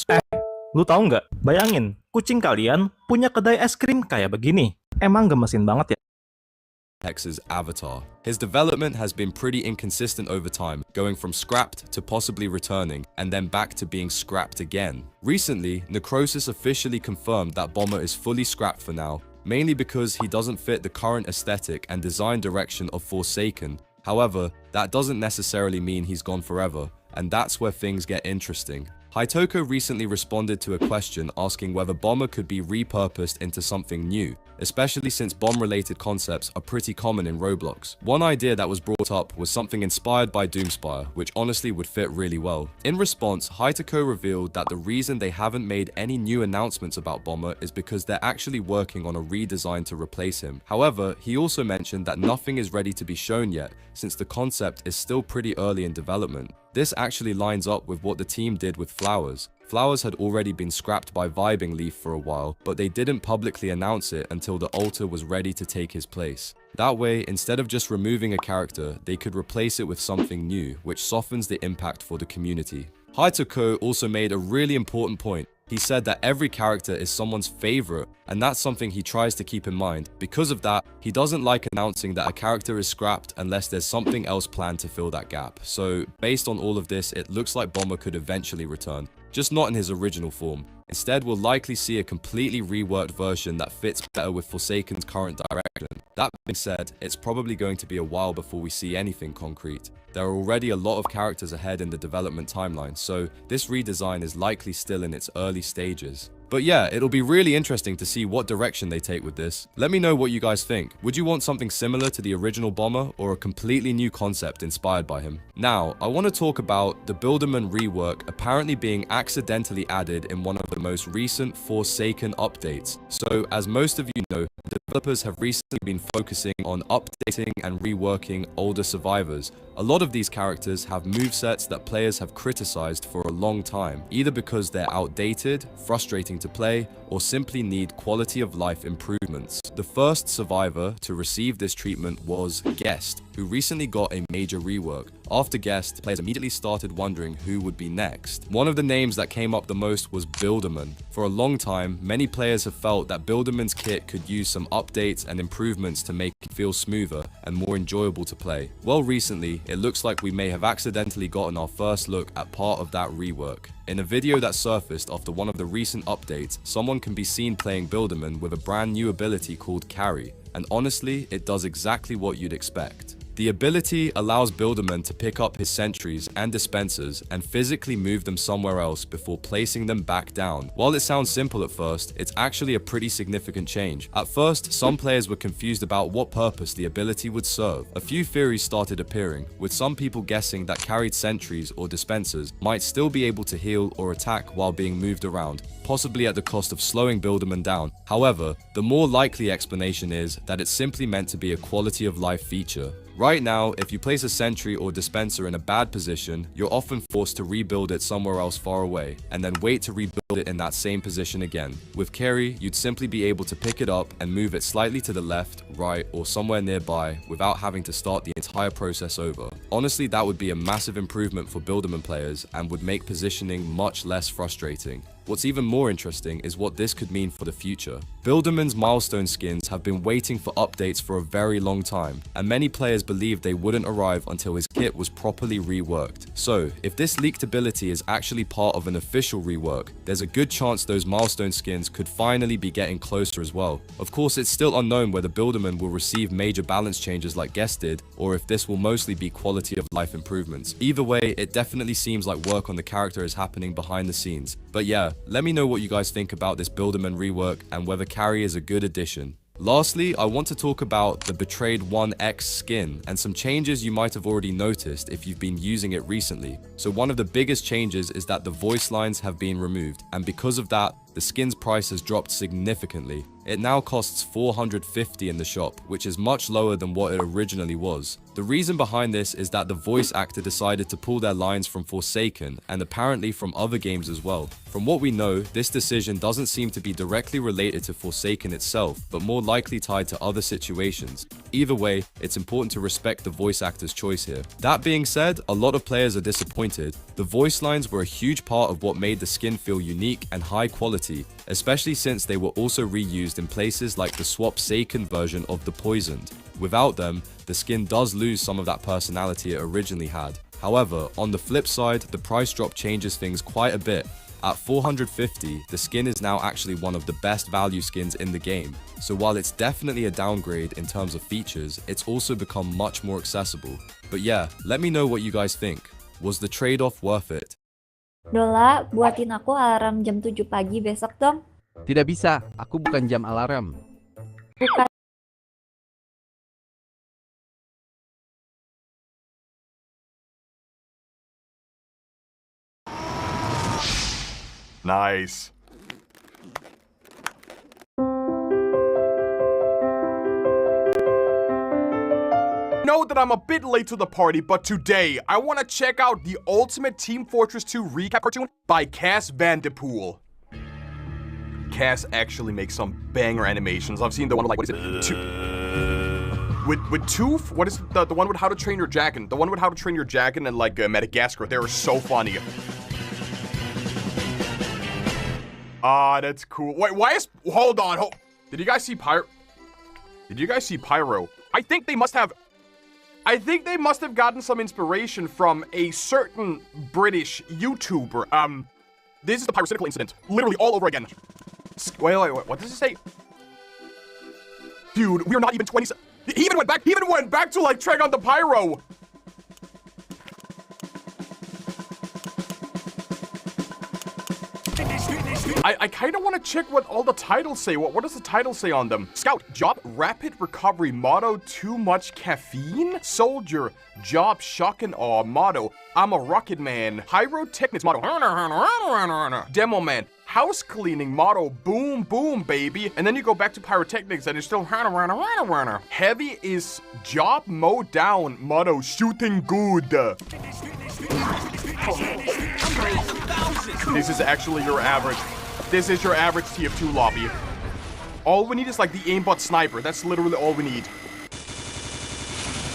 Lu tahu nggak? Bayangin, kucing kalian punya kedai es krim kayak begini. Emang gemesin banget ya? Hex's Avatar. His development has been pretty inconsistent over time, going from scrapped to possibly returning, and then back to being scrapped again. Recently, Necrosis officially confirmed that Bomber is fully scrapped for now, mainly because he doesn't fit the current aesthetic and design direction of Forsaken. However, that doesn't necessarily mean he's gone forever, and that's where things get interesting. Haitoko recently responded to a question asking whether Bomber could be repurposed into something new, especially since bomb-related concepts are pretty common in Roblox. One idea that was brought up was something inspired by Doomspire, which honestly would fit really well. In response, Haitoko revealed that the reason they haven't made any new announcements about Bomber is because they're actually working on a redesign to replace him. However, he also mentioned that nothing is ready to be shown yet, since the concept is still pretty early in development. This actually lines up with what the team did with Flowers. Flowers had already been scrapped by Vibing Leaf for a while, but they didn't publicly announce it until the altar was ready to take his place. That way, instead of just removing a character, they could replace it with something new, which softens the impact for the community. Haitoko also made a really important point. He said that every character is someone's favorite, and that's something he tries to keep in mind. Because of that, he doesn't like announcing that a character is scrapped unless there's something else planned to fill that gap. So, based on all of this, it looks like Bomber could eventually return, just not in his original form. Instead, we'll likely see a completely reworked version that fits better with Forsaken's current direction. That being said, it's probably going to be a while before we see anything concrete. There are already a lot of characters ahead in the development timeline, so this redesign is likely still in its early stages. But yeah, it'll be really interesting to see what direction they take with this. Let me know what you guys think. Would you want something similar to the original Bomber, or a completely new concept inspired by him? Now, I want to talk about the Builderman rework apparently being accidentally added in one of the most recent Forsaken updates. So, as most of you know, developers have recently been focusing on updating and reworking older survivors. A lot of these characters have movesets that players have criticized for a long time, either because they're outdated, frustrating to play, or simply need quality of life improvements. The first survivor to receive this treatment was Guest, who recently got a major rework. After Guest, players immediately started wondering who would be next. One of the names that came up the most was Builderman. For a long time, many players have felt that Builderman's kit could use some updates and improvements to make it feel smoother and more enjoyable to play. Well, recently, it looks like we may have accidentally gotten our first look at part of that rework. In a video that surfaced after one of the recent updates, someone can be seen playing Builderman with a brand new ability called Carry, and honestly, it does exactly what you'd expect. The ability allows Builderman to pick up his sentries and dispensers and physically move them somewhere else before placing them back down. While it sounds simple at first, it's actually a pretty significant change. At first, some players were confused about what purpose the ability would serve. A few theories started appearing, with some people guessing that carried sentries or dispensers might still be able to heal or attack while being moved around, possibly at the cost of slowing Builderman down. However, the more likely explanation is that it's simply meant to be a quality of life feature. Right now, if you place a sentry or dispenser in a bad position, you're often forced to rebuild it somewhere else far away, and then wait to rebuild it in that same position again. With Carry, you'd simply be able to pick it up and move it slightly to the left, right, or somewhere nearby without having to start the entire process over. Honestly, that would be a massive improvement for Builderman players and would make positioning much less frustrating. What's even more interesting is what this could mean for the future. Builderman's milestone skins have been waiting for updates for a very long time, and many players believed they wouldn't arrive until his kit was properly reworked. So, if this leaked ability is actually part of an official rework, there's a good chance those milestone skins could finally be getting closer as well. Of course, it's still unknown whether Builderman will receive major balance changes like Guest did, or if this will mostly be quality of life improvements. Either way, it definitely seems like work on the character is happening behind the scenes. But yeah, let me know what you guys think about this Builderman rework and whether Carry is a good addition. Lastly, I want to talk about the Betrayed 1X skin and some changes you might have already noticed if you've been using it recently. So one of the biggest changes is that the voice lines have been removed, and because of that, the skin's price has dropped significantly. It now costs $450 in the shop, which is much lower than what it originally was. The reason behind this is that the voice actor decided to pull their lines from Forsaken and apparently from other games as well. From what we know, this decision doesn't seem to be directly related to Forsaken itself, but more likely tied to other situations. Either way, it's important to respect the voice actor's choice here. That being said, a lot of players are disappointed. The voice lines were a huge part of what made the skin feel unique and high quality, especially since they were also reused in places like the swap-saken version of The Poisoned. Without them, the skin does lose some of that personality it originally had. However, on the flip side, the price drop changes things quite a bit. At $450, the skin is now actually one of the best value skins in the game. So while it's definitely a downgrade in terms of features, it's also become much more accessible. But yeah, let me know what you guys think. Was the trade-off worth it? Dola, buatin aku alarm jam 7 pagi besok dong. Tidak bisa, aku bukan jam alarm. Bukan. Nice. Know that I'm a bit late to the party, but today I want to check out the Ultimate Team Fortress 2 recap cartoon by Cass Vanderpool. Cass actually makes some banger animations. I've seen the one with, like, what is it? With Tooth? What is the one with How to Train Your Dragon? The one with How to Train Your Dragon and like Madagascar. They were so funny. Ah, that's cool. Wait, why is... Hold on. Did you guys see Pyro? Did you guys see Pyro? I think they must have gotten some inspiration from a certain British YouTuber. This is the pyrocynical incident. Literally all over again. Wait, what does it say? Dude, we are not even 20... He even went back to, like, trying on the pyro. I kind of want to check what all the titles say. What does the title say on them? Scout, job, rapid recovery, motto, too much caffeine? Soldier, job, shock and awe, motto, I'm a rocket man. Pyrotechnics, motto, demo man. House cleaning, motto, boom, boom, baby. And then you go back to pyrotechnics and it's still heavy is job, mow down, motto, shooting good. This is actually your average. This is your average TF2 lobby. All we need is like the aimbot sniper. That's literally all we need.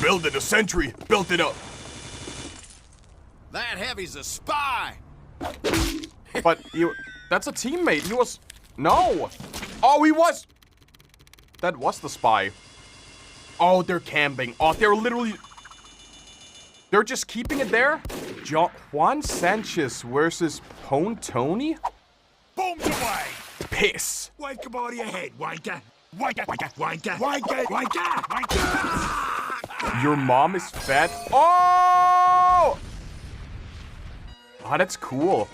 Build it a sentry. Built it up. That Heavy's a spy! But that's a teammate. He was... No! Oh, he was... That was the spy. Oh, they're camping. Oh, they're literally... They're just keeping it there? Juan Sanchez versus Tony? Bombs away! Piss. Wake up out of your head, wanker! Wanker, wanker, wanker, wanker, wanker, wanker! Your mom is fat. Oh! Oh, that's cool.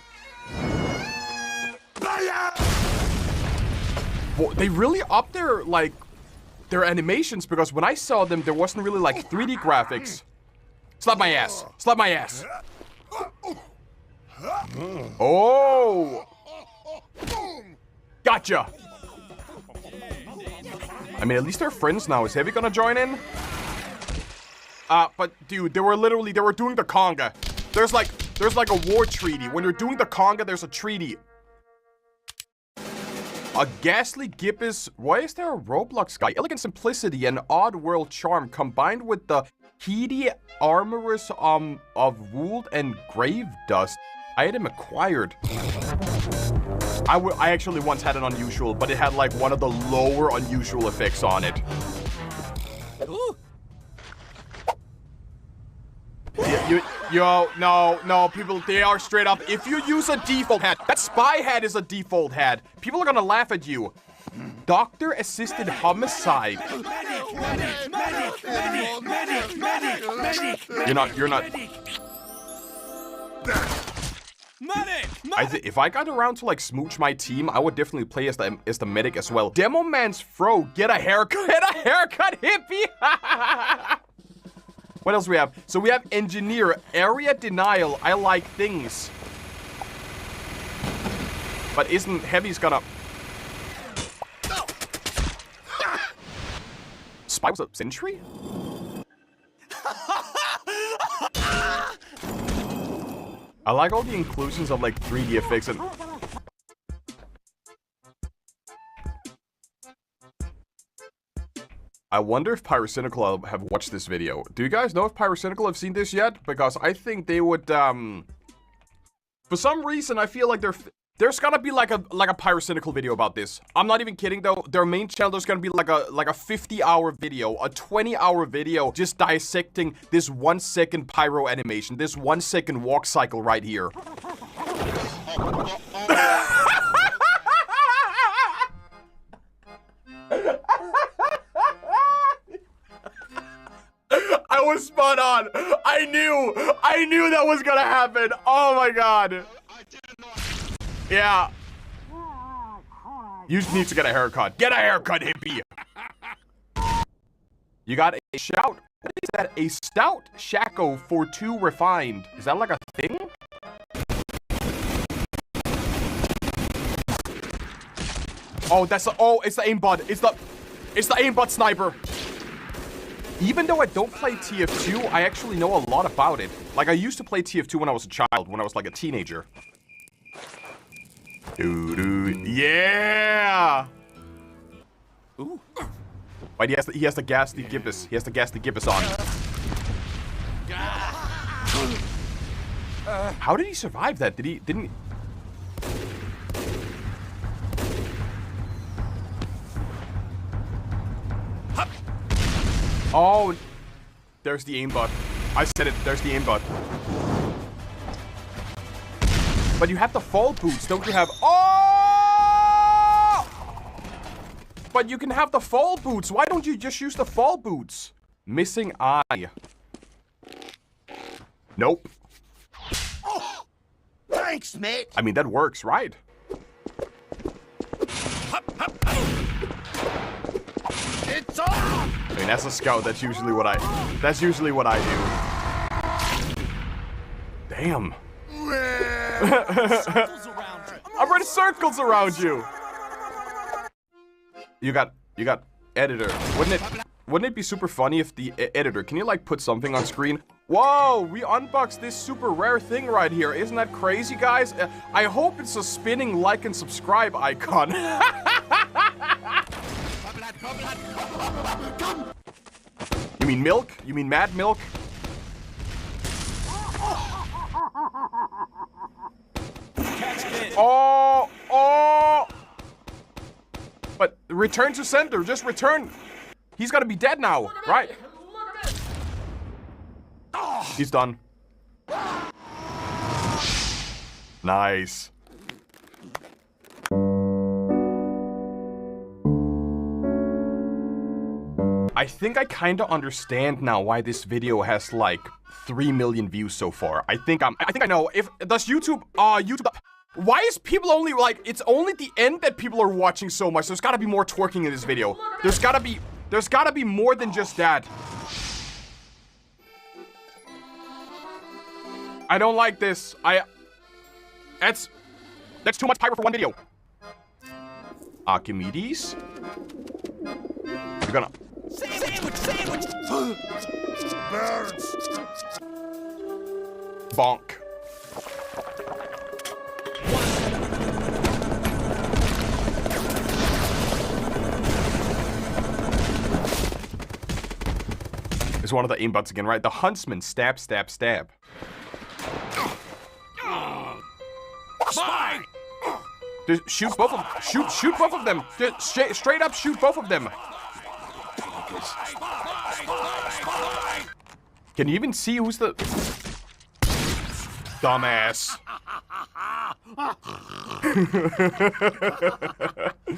Well, they really upped their, like, their animations, because when I saw them, there wasn't really, like, 3D graphics. Slap my ass. Slap my ass. Oh! Gotcha! I mean, at least they're friends now. Is Heavy gonna join in? But dude, they were doing the conga. There's like a war treaty. When you're doing the conga, there's a treaty. A ghastly gibbous. Why is there a Roblox guy? Elegant simplicity and odd world charm combined with the heady armorous of wool and grave dust. Item acquired. I actually once had an unusual, but it had like one of the lower unusual effects on it. No, people, they are straight up. If you use a default hat, that spy hat is a default hat. People are gonna laugh at you. Doctor-assisted homicide. You're not. If I got around to like smooch my team, I would definitely play as the medic as well. Demo man's fro, get a haircut, hippie. What else we have? So we have engineer, area denial. I like things, but isn't Heavy's gonna? Spy was a sentry? I like all the inclusions of like 3D effects and... I wonder if Pyrocynical have watched this video. Do you guys know if Pyrocynical have seen this yet? Because I think they would, for some reason, I feel like there's gotta be like a Pyrocynical video about this. I'm not even kidding though. Their main channel, there's gonna be like a 50-hour video, a 20-hour video just dissecting this 1 second pyro animation, this 1 second walk cycle right here. I was spot on. I knew that was gonna happen. Oh my god. Yeah. You need to get a haircut. Get a haircut, hippie. You got a shout. What is that? A stout shacko for 2 refined. Is that like a thing? Oh, it's the aimbot. It's the aimbot sniper. Even though I don't play TF2, I actually know a lot about it. Like, I used to play TF2 when I was a child, when I was like a teenager. Yeah! Ooh. Wait, he has the ghastly gibbous. He has the ghastly gibbous on. How did he survive that? Didn't he? Oh, there's the aimbot. I said it, there's the aimbot. But you have the fall boots, don't you have? Oh! But you can have the fall boots. Why don't you just use the fall boots? Missing eye. Nope. Oh, thanks, mate. I mean, that works, right? It's on! I mean, as a scout, that's usually what I do. Damn. I'm running circles around you. You got editor. Wouldn't it be super funny if the editor, can you like put something on screen? Whoa, we unboxed this super rare thing right here. Isn't that crazy, guys? I hope it's a spinning like and subscribe icon. You mean milk? You mean mad milk? Oh! But return to center. Just return. He's gonna be dead now, right? He's done. Nice. I think I kind of understand now why this video has like 3 million views so far. I think I know. If does YouTube why is people only like, it's only the end that people are watching so much. There's got to be more twerking in this video. There's got to be more than just that. I don't like this. That's too much pyro for one video. Archimedes? You're gonna sandwich. Birds. Bonk. It's one of the aimbots again, right? The huntsman. Stab, stab, stab. Spy! Just shoot both of them. Shoot both of them. Just straight up shoot both of them. Can you even see who's the dumbass?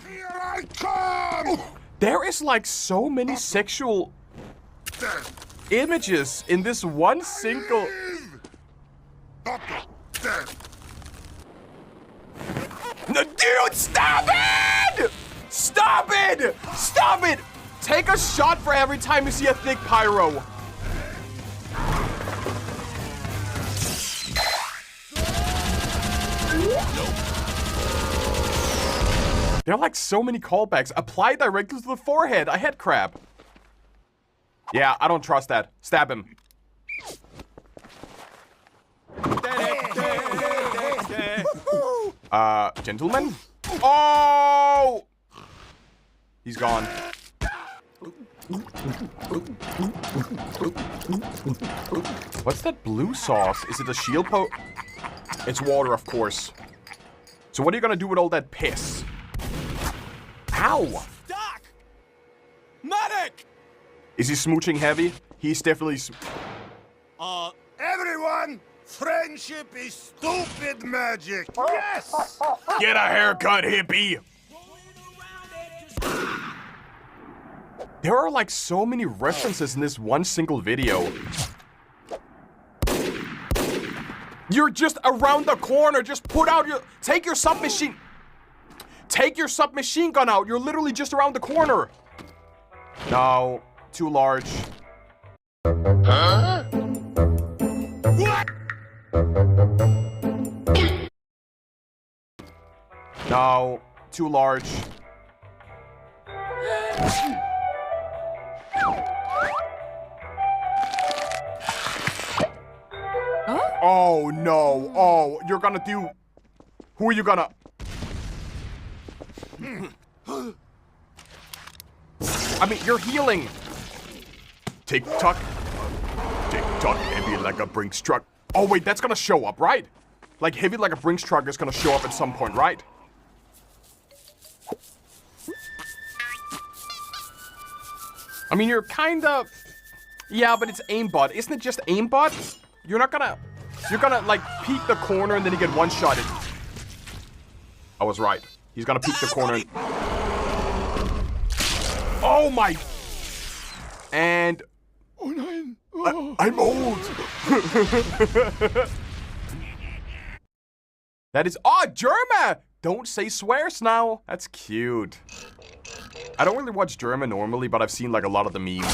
Here I come! There is like so many sexual images in this one single. No, dude, stop it! Stop it! Stop it! Take a shot for every time you see a thick pyro. There are like so many callbacks. Apply directly to the forehead. A head crab. Yeah, I don't trust that. Stab him. Gentlemen? Oh! He's gone. What's that blue sauce? Is it a shield It's water, of course. So what are you gonna do with all that piss? Ow! Doc! Medic! Is he smooching heavy? He's definitely Everyone! Friendship is stupid magic! Yes! Get a haircut, hippie! There are like so many references in this one single video. You're just around the corner. Just take your submachine. Take your submachine gun out. You're literally just around the corner. No, too large. Huh? What? No, too large. Oh no, oh, you're gonna do... Who are you gonna... I mean, you're healing. Tick-tock. Tick-tock, heavy like a Brinks truck. Oh wait, that's gonna show up, right? Like heavy like a Brinks truck is gonna show up at some point, right? I mean, you're kinda... Yeah, but it's aimbot. Isn't it just aimbot? You're gonna like peek the corner and then you get one-shotted. I was right. He's gonna peek the corner and... Oh my... And... Oh no. Oh. I'm old. That is... Oh, Germa! Don't say swears now. That's cute. I don't really watch Germa normally, but I've seen like a lot of the memes.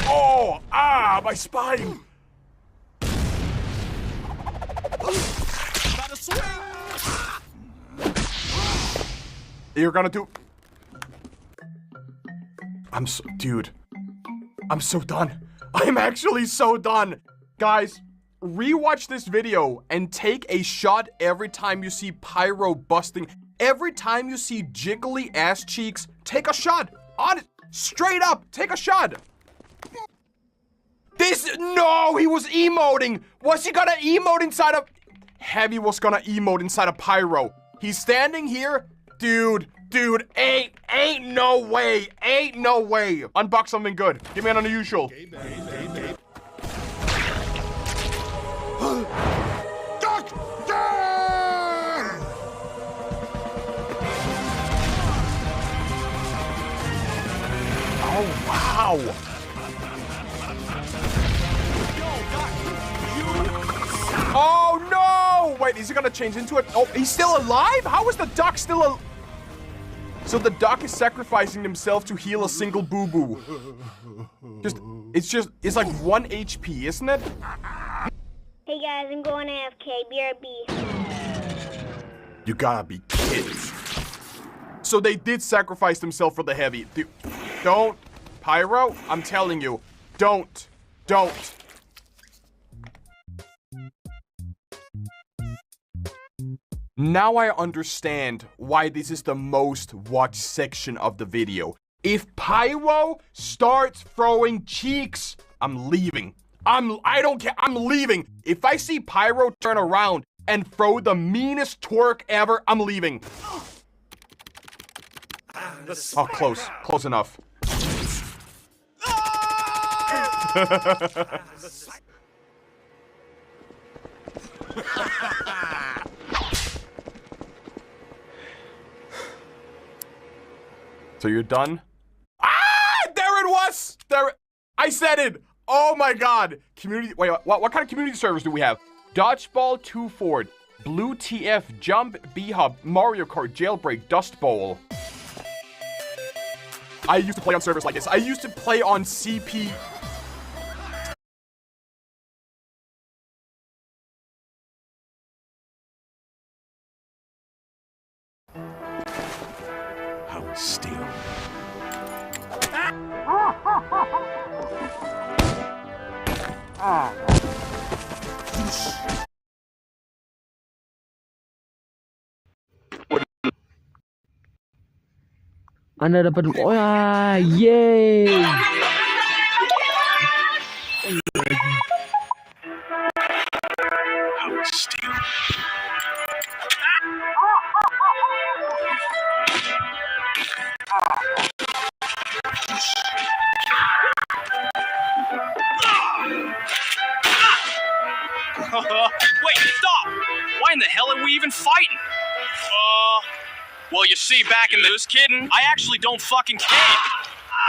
Oh! Ah! My spine! You're gonna do... Dude. I'm so done. I'm actually so done. Guys, rewatch this video and take a shot every time you see pyro busting. Every time you see jiggly ass cheeks, take a shot. On it. Straight up, take a shot. No, he was emoting. Was he gonna emote inside of... Heavy was gonna emote inside a pyro. He's standing here? Dude, ain't no way. Unbox something good. Give me an unusual. Oh, wow. Oh, no! Wait, is he gonna change into it? Oh, he's still alive? How is the duck still alive? So the duck is sacrificing himself to heal a single boo-boo. It's like 1 HP, isn't it? Hey guys, I'm going AFK. BRB. You gotta be kidding. So they did sacrifice themselves for the heavy. Don't. Pyro, I'm telling you. Don't. Now I understand why this is the most watched section of the video. If Pyro starts throwing cheeks, I'm leaving. I don't care. I'm leaving. If I see Pyro turn around and throw the meanest twerk ever, I'm leaving. Oh, close enough. So you're done? Ah! There it was! I said it! Oh my god! Community. Wait, what kind of community servers do we have? Dodgeball 2 Ford, Blue TF, Jump, B-Hub, Mario Kart, Jailbreak, Dust Bowl. I used to play on servers like this. I used to play on CP. Hold still. Anda dapat wah, yeay. Wait, stop! Why in the hell are we even fighting? Well, you see, back in those kidding, I actually don't fucking care.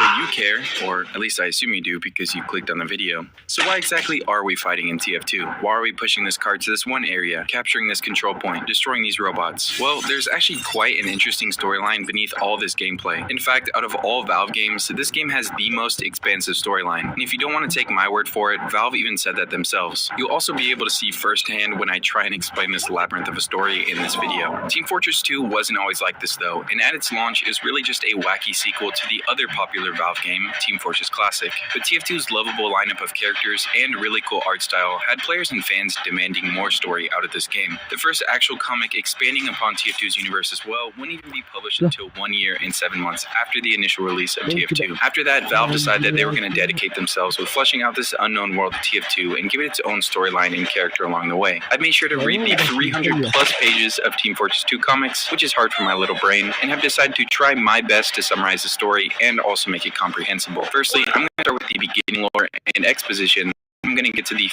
But you care, or at least I assume you do because you clicked on the video. So why exactly are we fighting in TF2? Why are we pushing this car to this one area, capturing this control point, destroying these robots? Well, there's actually quite an interesting storyline beneath all this gameplay. In fact, out of all Valve games, this game has the most expansive storyline. And if you don't want to take my word for it, Valve even said that themselves. You'll also be able to see firsthand when I try and explain this labyrinth of a story in this video. Team Fortress 2 wasn't always like this though, and at its launch is really just a wacky sequel to the other popular Valve game, Team Fortress Classic. But TF2's lovable lineup of characters and really cool art style had players and fans demanding more story out of this game. The first actual comic expanding upon TF2's universe as well wouldn't even be published until 1 year and 7 months after the initial release of TF2. After that, Valve decided that they were going to dedicate themselves with fleshing out this unknown world of TF2 and give it its own storyline and character along the way. I made sure to read the 300 plus pages of Team Fortress 2 comics, which is hard for my little brain, and have decided to try my best to summarize the story and also make it comprehensible. Firstly, I'm going to start with the beginning lore and exposition. I'm going to get to the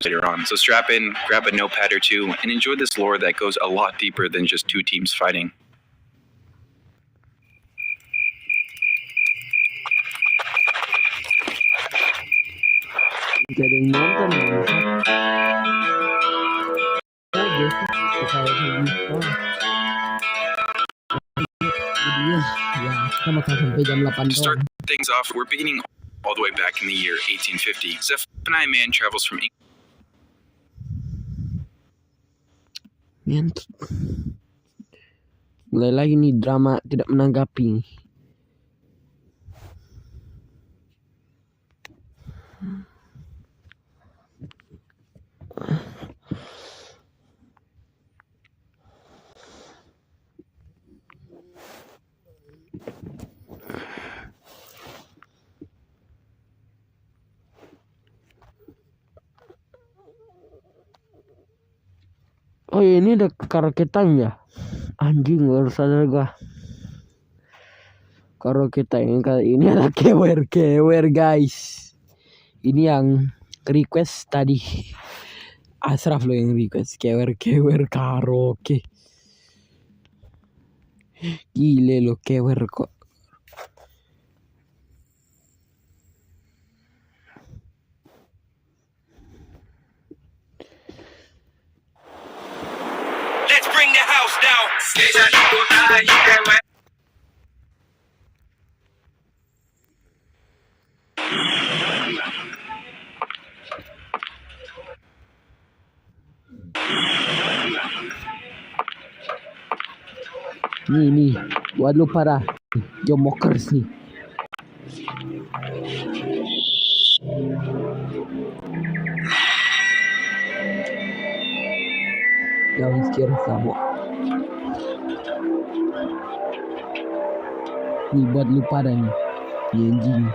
later on. So strap in, grab a notepad or two, and enjoy this lore that goes a lot deeper than just two teams fighting. Jadi nonton To start things off, we're beginning all the way back in the year 1850. Zephaniah Man travels from England. Mulai lagi nih drama tidak menanggapi. ini ada karaketan ya. Anjing, baru sadar gua. Karaketan yang kali ini ada kewer guys. Ini yang request tadi. Asraf lo yang request kewer karaoke. Gile lo kewer kok. Let's bring the house down. Nih, buat lu para jomokers nih. Jangan scare kamu. Nih buat lu pada nih, anjing.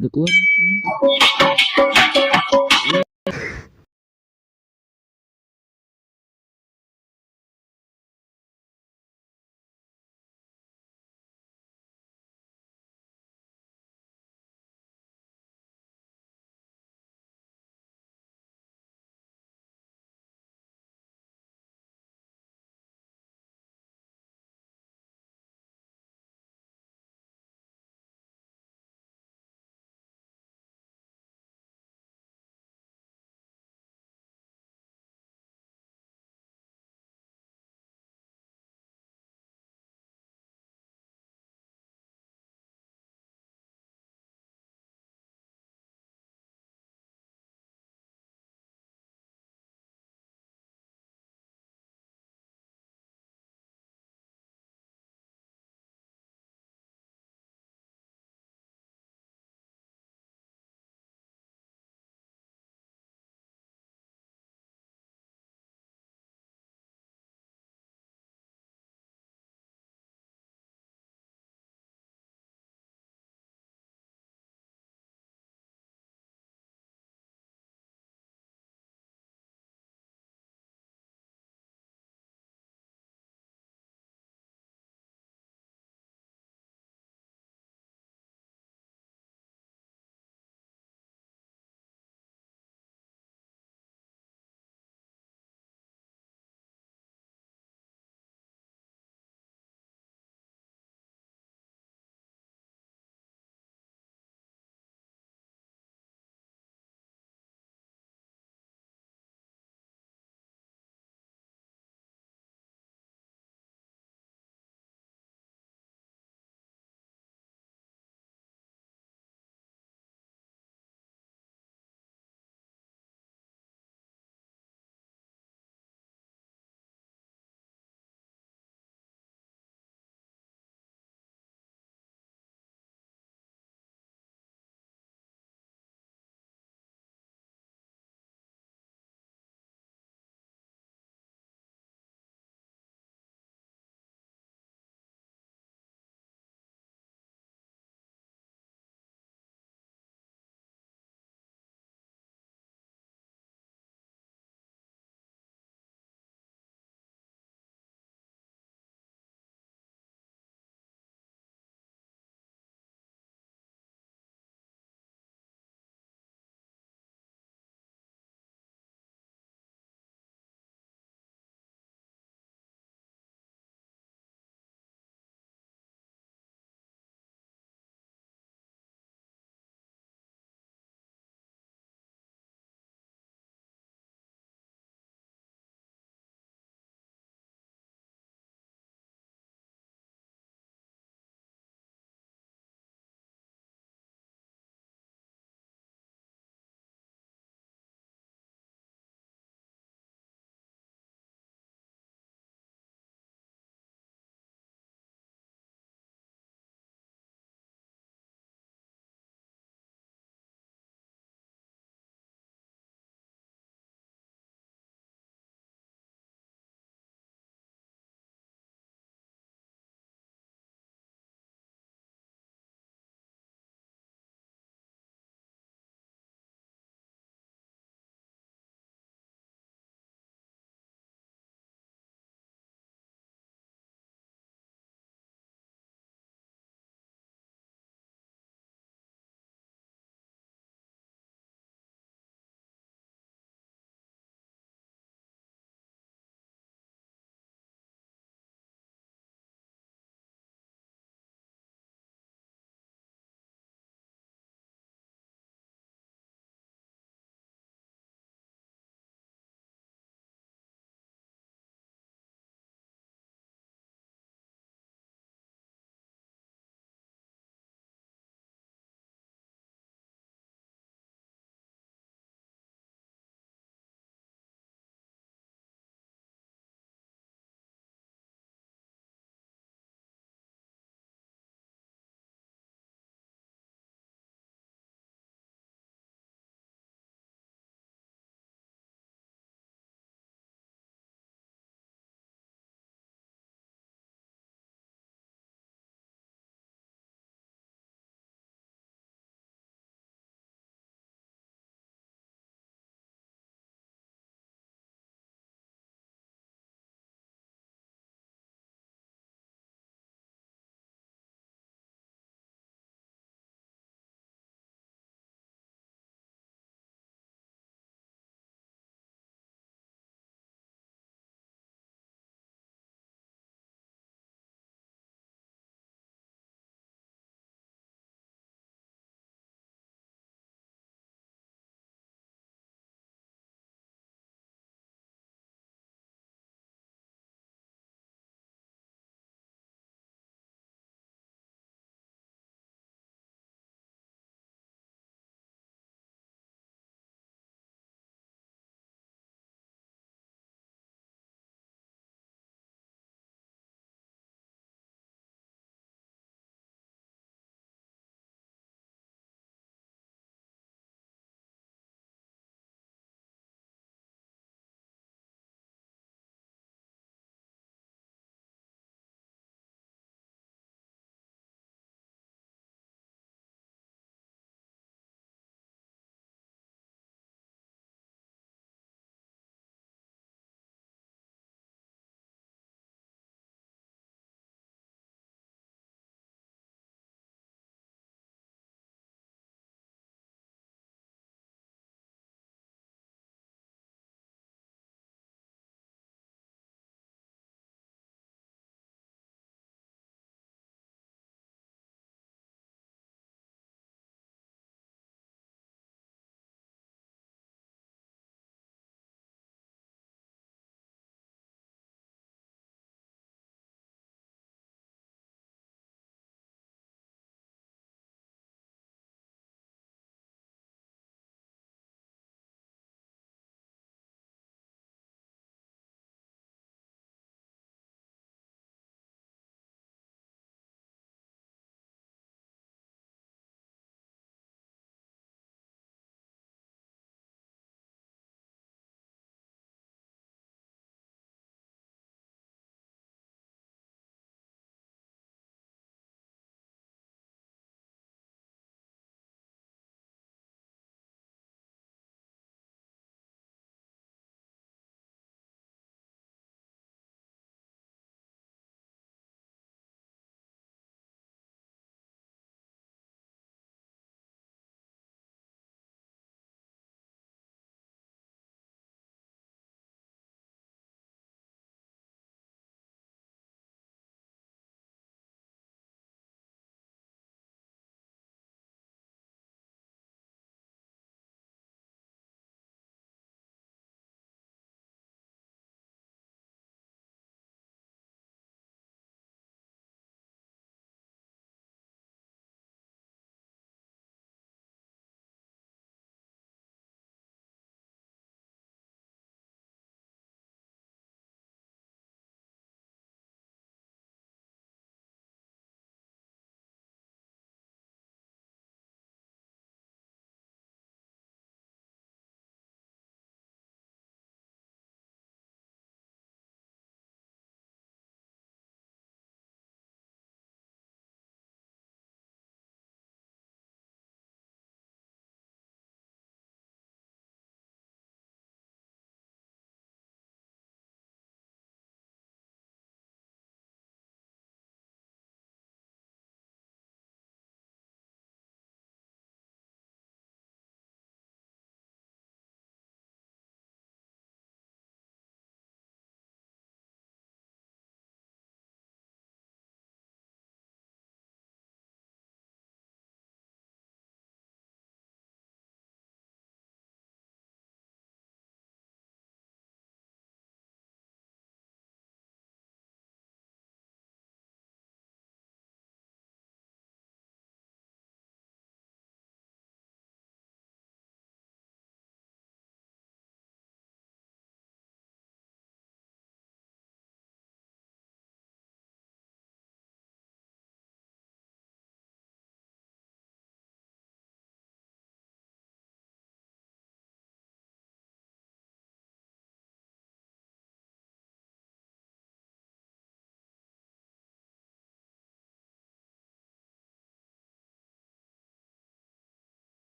Udah keluar.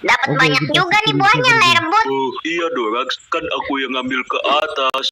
Dapat Oke, banyak kita juga nih kirim buahnya, ke Lerbot. Oh, iya Dorax, kan aku yang ngambil ke atas.